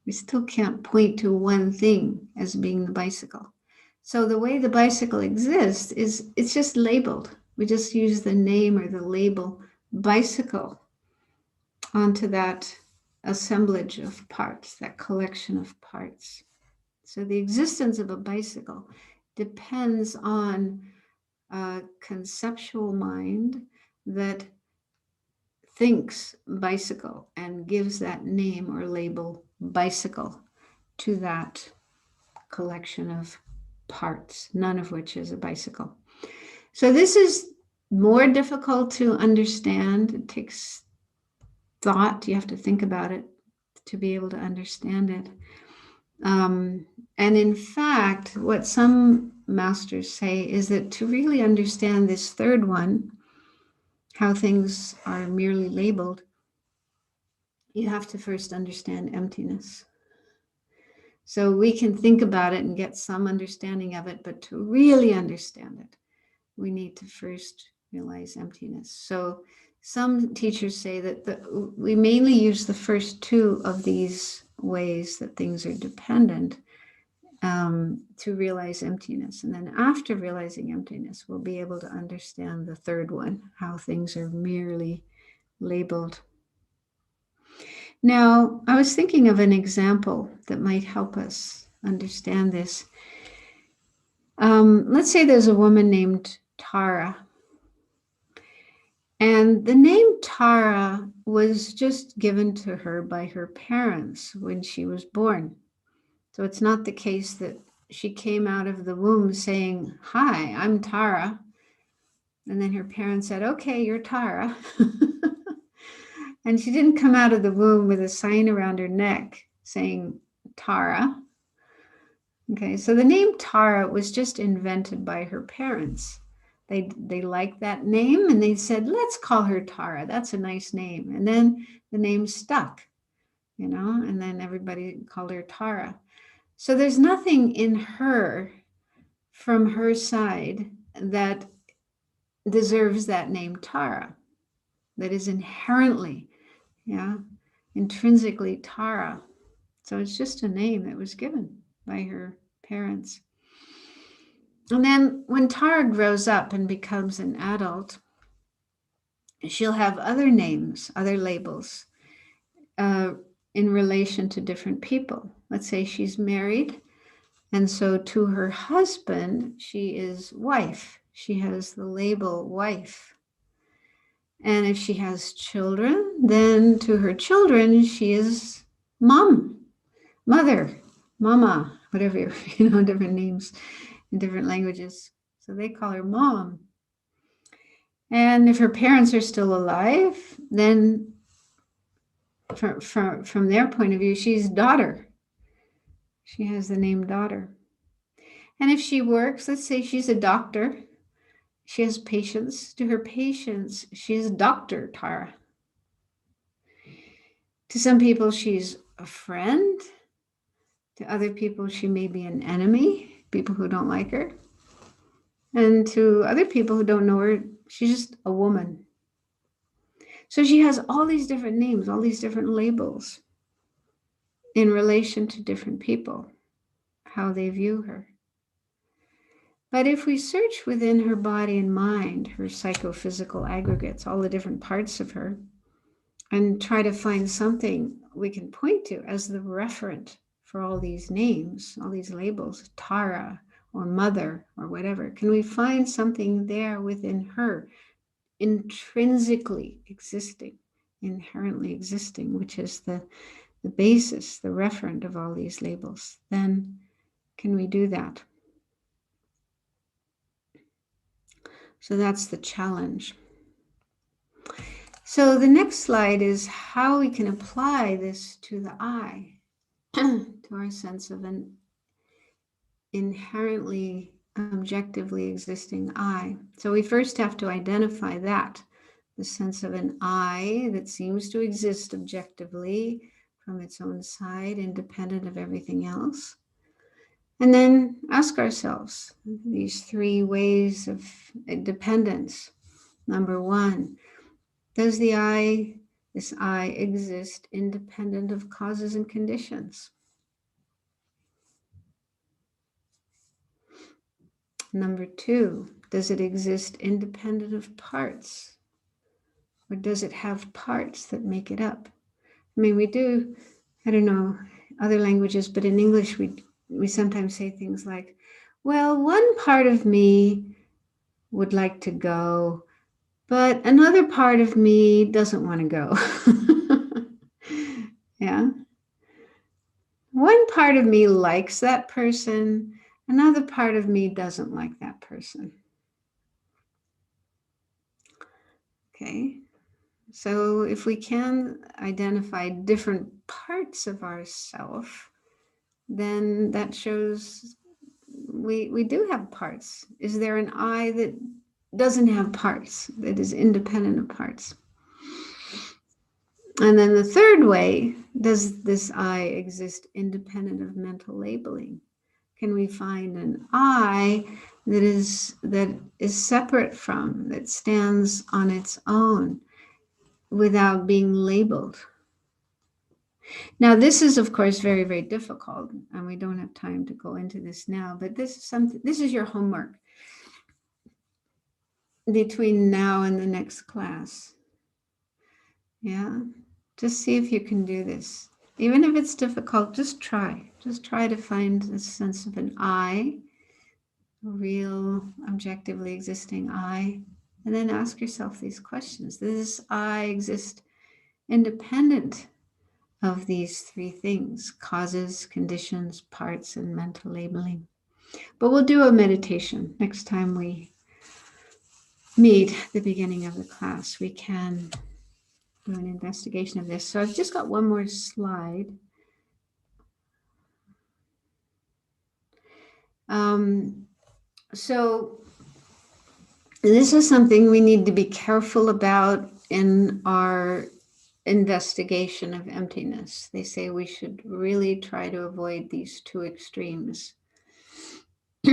We still can't point to one thing as being the bicycle. So the way the bicycle exists is it's just labeled. We just use the name or the label bicycle onto that assemblage of parts, that collection of parts. So the existence of a bicycle depends on a conceptual mind that thinks bicycle and gives that name or label bicycle to that collection of parts, none of which is a bicycle. So this is more difficult to understand. It takes thought. You have to think about it to be able to understand it. And in fact, what some masters say is that to really understand this third one, how things are merely labeled, you have to first understand emptiness. So we can think about it and get some understanding of it, but to really understand it, we need to first realize emptiness. So some teachers say that we mainly use the first two of these ways that things are dependent to realize emptiness. And then after realizing emptiness, we'll be able to understand the third one, how things are merely labeled. Now, I was thinking of an example that might help us understand this. Let's say there's a woman named Tara. And the name Tara was just given to her by her parents when she was born. So it's not the case that she came out of the womb saying, "Hi, I'm Tara." And then her parents said, "Okay, you're Tara." And she didn't come out of the womb with a sign around her neck saying Tara. Okay, so the name Tara was just invented by her parents They liked that name, and they said, let's call her Tara. That's a nice name. And then the name stuck, and then everybody called her Tara. So there's nothing in her, from her side, that deserves that name Tara, that is inherently, yeah, intrinsically Tara. So it's just a name that was given by her parents. And then when Tara grows up and becomes an adult, she'll have other names, other labels, uh, in relation to different people. Let's say she's married, and so to her husband, she is wife. She has the label wife. And if she has children, then to her children, she is mom, mother, mama, whatever, different names in different languages. So they call her mom. And if her parents are still alive, then from their point of view, she's daughter. She has the name daughter. And if she works, let's say she's a doctor, she has patients. To her patients, she's Dr. Tara. To some people, she's a friend. To other people, she may be an enemy, people who don't like her. And to other people who don't know her, she's just a woman. So she has all these different names, all these different labels in relation to different people, how they view her. But if we search within her body and mind, her psychophysical aggregates, all the different parts of her, and try to find something we can point to as the referent for all these names, all these labels, Tara or mother or whatever, can we find something there within her, intrinsically existing, inherently existing, which is the basis, the referent of all these labels? Then can we do that? So that's the challenge. So the next slide is how we can apply this to the I, to our sense of an inherently, objectively existing I. So we first have to identify that, the sense of an I that seems to exist objectively from its own side, independent of everything else. And then ask ourselves these three ways of dependence. Number one, does this I exist independent of causes and conditions? Number two, does it exist independent of parts? Or does it have parts that make it up? I mean, we do, I don't know, other languages, but in English, we sometimes say things like, well, one part of me would like to go, but another part of me doesn't want to go. Yeah. One part of me likes that person, another part of me doesn't like that person. Okay. So if we can identify different parts of ourself, then that shows we do have parts. Is there an I that doesn't have parts, that is independent of parts? And then the third way, does this I exist independent of mental labeling? Can we find an I that is separate from, that stands on its own without being labeled? Now, this is, of course, very, very difficult, and we don't have time to go into this now, but this is something, this is your homework between now and the next class. Yeah, just see if you can do this. Even if it's difficult, just try. Just try to find a sense of an I, a real, objectively existing I, and then ask yourself these questions. Does this I exist independent of these three things: causes, conditions, parts, and mental labeling? But we'll do a meditation next time we meet at the beginning of the class. We can do an investigation of this. So I've just got one more slide. So This is something we need to be careful about in our investigation of emptiness. They say we should really try to avoid these two extremes. So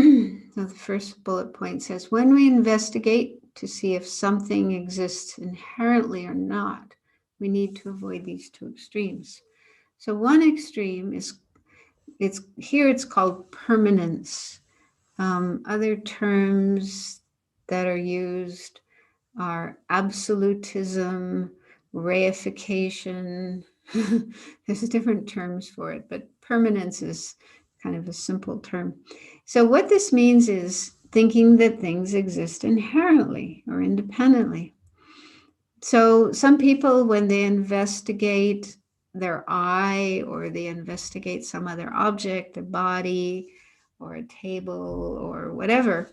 the first bullet point says, when we investigate to see if something exists inherently or not, we need to avoid these two extremes. So one extreme is, it's called permanence. Other terms that are used are absolutism, reification. There's different terms for it, but permanence is kind of a simple term. So, what this means is thinking that things exist inherently or independently. So, some people, when they investigate their eye or they investigate some other object, a body or a table or whatever,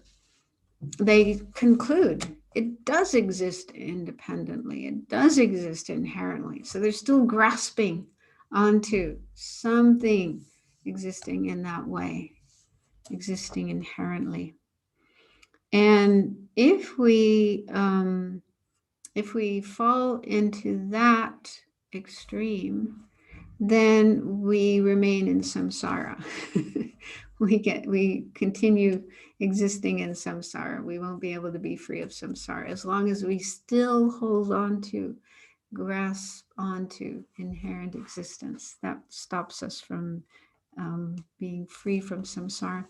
they conclude it does exist independently, it does exist inherently. So they're still grasping onto something existing in that way, existing inherently. And if we fall into that extreme, then we remain in samsara. We continue existing in samsara. We won't be able to be free of samsara as long as we still hold on to, grasp onto inherent existence. That stops us from being free from samsara.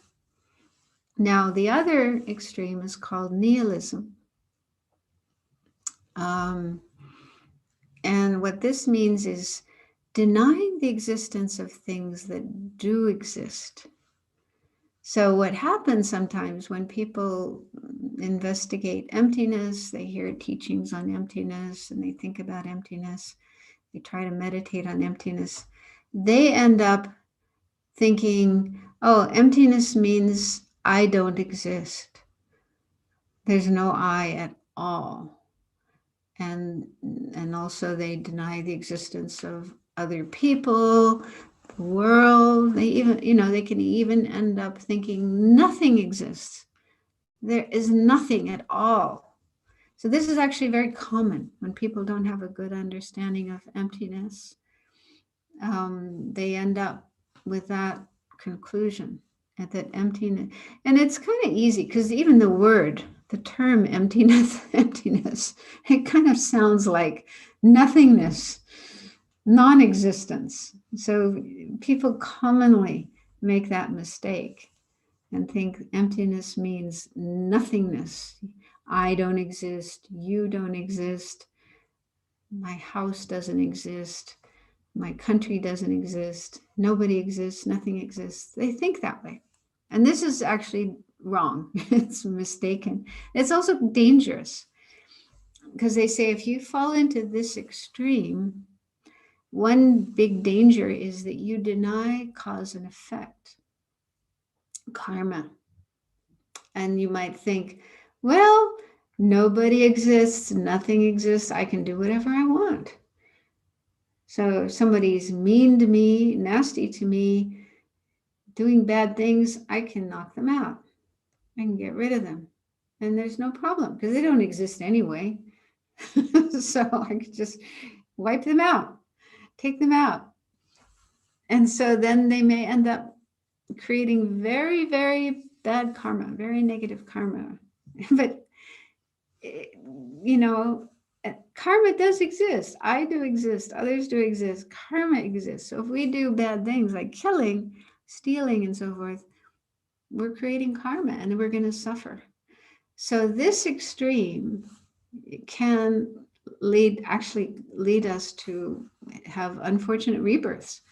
Now, the other extreme is called nihilism. Um, and what this means is denying the existence of things that do exist. So, what happens sometimes when people investigate emptiness, they hear teachings on emptiness and they think about emptiness, they try to meditate on emptiness, they end up thinking, oh, emptiness means I don't exist. There's no I at all. And also they deny the existence of other people, the world. They even, they can even end up thinking nothing exists. There is nothing at all. So this is actually very common when people don't have a good understanding of emptiness. They end up with that conclusion at that emptiness. And it's kind of easy because even the term emptiness, emptiness, it kind of sounds like nothingness, non-existence. So people commonly make that mistake and think emptiness means nothingness. I don't exist. You don't exist. My house doesn't exist. My country doesn't exist. Nobody exists. Nothing exists. They think that way. And this is actually wrong. It's mistaken. It's also dangerous because they say if you fall into this extreme, one big danger is that you deny cause and effect, karma. And you might think, well, nobody exists, nothing exists, I can do whatever I want. So if somebody's mean to me, nasty to me, doing bad things, I can knock them out. I can get rid of them. And there's no problem because they don't exist anyway. So I could just wipe them out, take them out. And so then they may end up creating very, very bad karma, very negative karma. But you know, karma does exist. I do exist. Others do exist. Karma exists. So if we do bad things like killing, stealing, and so forth, we're creating karma and we're going to suffer. So this extreme can actually lead us to have unfortunate rebirths.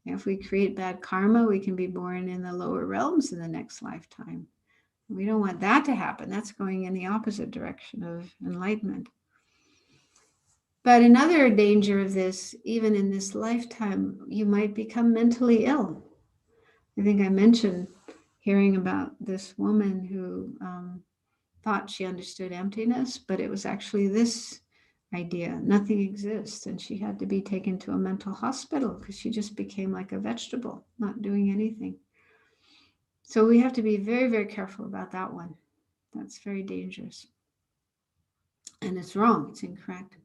If we create bad karma, we can be born in the lower realms in the next lifetime. We don't want that to happen. That's going in the opposite direction of enlightenment. But another danger of this, even in this lifetime, you might become mentally ill. I think I mentioned hearing about this woman who thought she understood emptiness, but it was actually this idea, nothing exists. And she had to be taken to a mental hospital because she just became like a vegetable, not doing anything. So we have to be very, very careful about that one. That's very dangerous. And it's wrong, it's incorrect.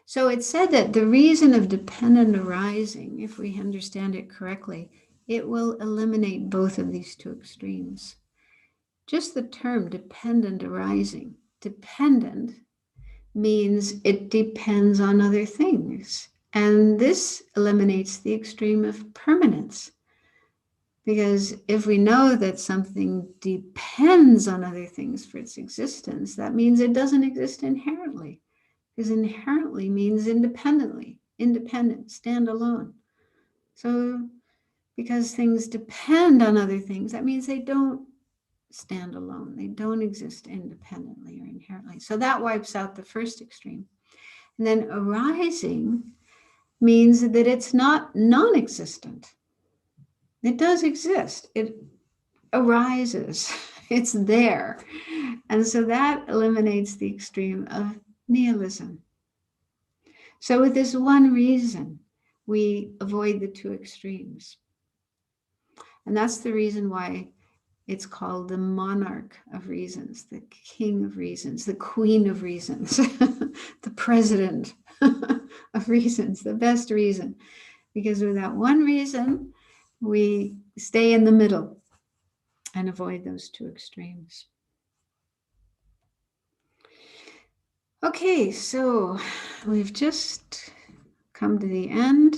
So it's said that the reason of dependent arising, if we understand it correctly, it will eliminate both of these two extremes. Just the term dependent arising, dependent means it depends on other things. And this eliminates the extreme of permanence. Because if we know that something depends on other things for its existence, that means it doesn't exist inherently. Because inherently means independently, independent, stand alone. So because things depend on other things, that means they don't stand alone. They don't exist independently or inherently. So that wipes out the first extreme. And then arising means that it's not non-existent. It does exist. It arises. It's there. And so that eliminates the extreme of nihilism. So with this one reason, we avoid the two extremes. And that's the reason why it's called the monarch of reasons, the king of reasons, the queen of reasons, the president of reasons, the best reason. Because with that one reason, we stay in the middle and avoid those two extremes. Okay, so we've just come to the end.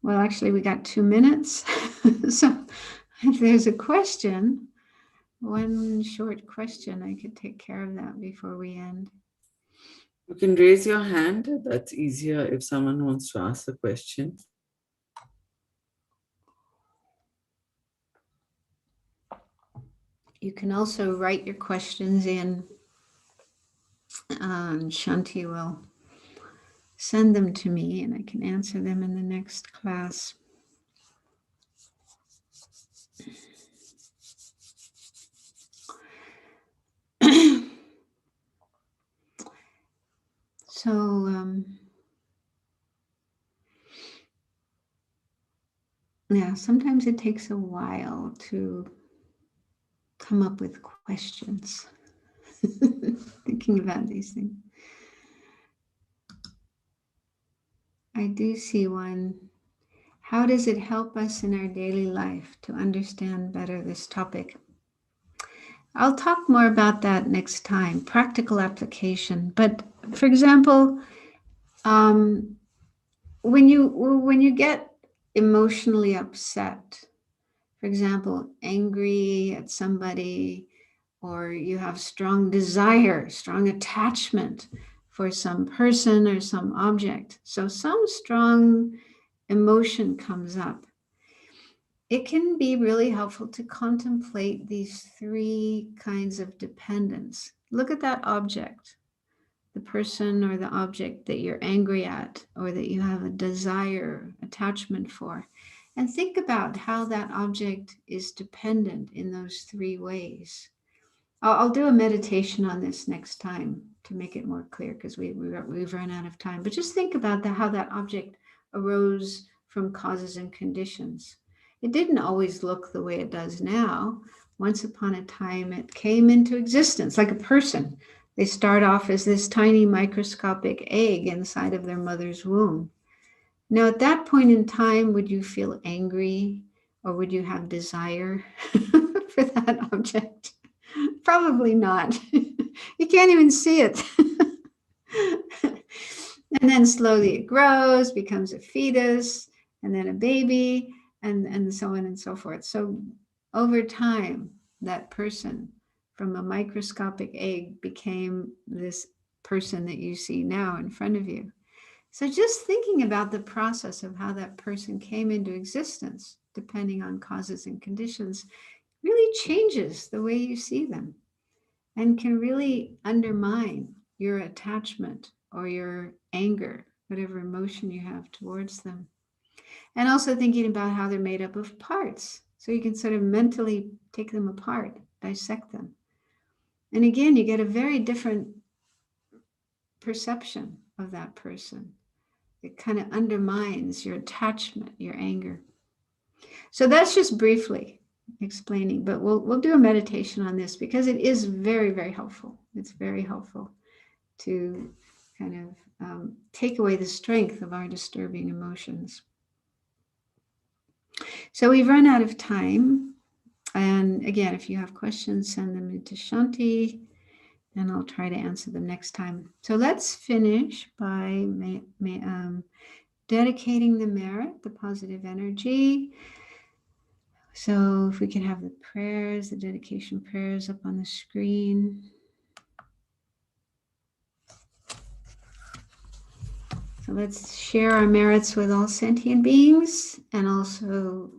Well, actually, we got 2 minutes. So if there's a question, one short question, I could take care of that before we end. You can raise your hand. That's easier if someone wants to ask a question. You can also write your questions in. Shanti will send them to me and I can answer them in the next class. So, yeah, sometimes it takes a while to come up with questions. Thinking about these things. I do see one. How does it help us in our daily life to understand better this topic? I'll talk more about that next time, practical application. But for example, when you get emotionally upset, for example, angry at somebody, or you have strong desire, strong attachment for some person or some object, so some strong emotion comes up, it can be really helpful to contemplate these three kinds of dependence. Look at that object, the person or the object that you're angry at or that you have a desire, attachment for, and think about how that object is dependent in those three ways. I'll do a meditation on this next time to make it more clear because we've run out of time. But just think about how that object arose from causes and conditions. It didn't always look the way it does now. Once upon a time, it came into existence like a person. They start off as this tiny microscopic egg inside of their mother's womb. Now, at that point in time, would you feel angry or would you have desire for that object? Probably not. You can't even see it. And then slowly it grows, becomes a fetus, and then a baby, and so on and so forth. So over time, that person from a microscopic egg became this person that you see now in front of you. So just thinking about the process of how that person came into existence, depending on causes and conditions, really changes the way you see them and can really undermine your attachment or your anger, whatever emotion you have towards them. And also thinking about how they're made up of parts. So you can sort of mentally take them apart, dissect them. And again, you get a very different perception of that person. It kind of undermines your attachment, your anger. So that's just briefly explaining, but we'll do a meditation on this because it is very, very helpful. It's very helpful to kind of take away the strength of our disturbing emotions. So we've run out of time. And again, if you have questions, send them into Shanti, and I'll try to answer them next time. So let's finish by dedicating the merit, the positive energy. So if we can have the prayers, the dedication prayers up on the screen. So let's share our merits with all sentient beings, and also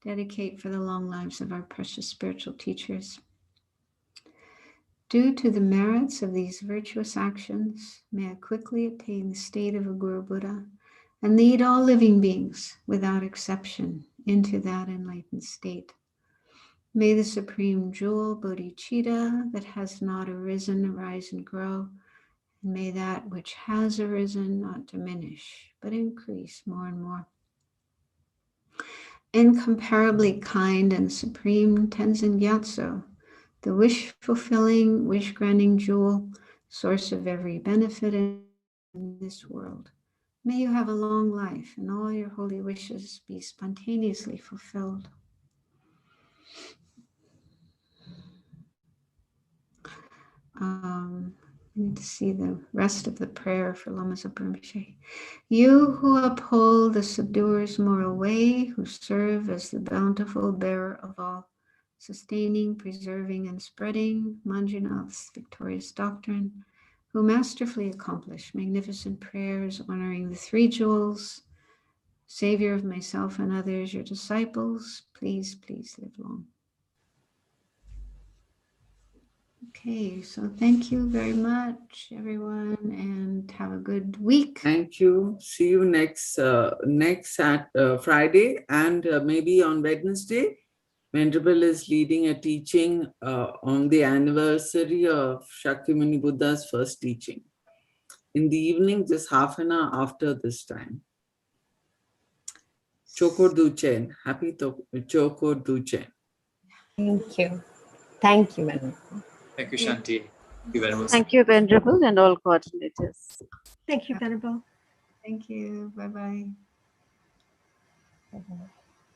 dedicate for the long lives of our precious spiritual teachers. Due to the merits of these virtuous actions, may I quickly attain the state of a Guru Buddha and lead all living beings, without exception, into that enlightened state. May the supreme jewel, bodhicitta, that has not arisen, arise and grow, and may that which has arisen not diminish, but increase more and more. Incomparably kind and supreme Tenzin Gyatso, the wish-fulfilling, wish-granting jewel, source of every benefit in this world. May you have a long life and all your holy wishes be spontaneously fulfilled. I need to see the rest of the prayer for Lama Zopa Rinpoche. You who uphold the subduer's moral way, who serve as the bountiful bearer of all, sustaining, preserving, and spreading Manjunath's victorious doctrine, who masterfully accomplish magnificent prayers honoring the three jewels, Savior of myself and others, your disciples, please, please live long. Okay, so thank you very much, everyone, and have a good week. Thank you. See you next Friday, and maybe on Wednesday. Venerable is leading a teaching on the anniversary of Shakyamuni Buddha's first teaching. In the evening, just half an hour after this time. Chokor Duchen. Happy Chokor Duchen. Thank you. Thank you, madam. Thank you, Shanti. Thank you very much. Thank you, Venerable, and all coordinators. Thank you, Venerable. Thank you. Bye-bye. Bye-bye.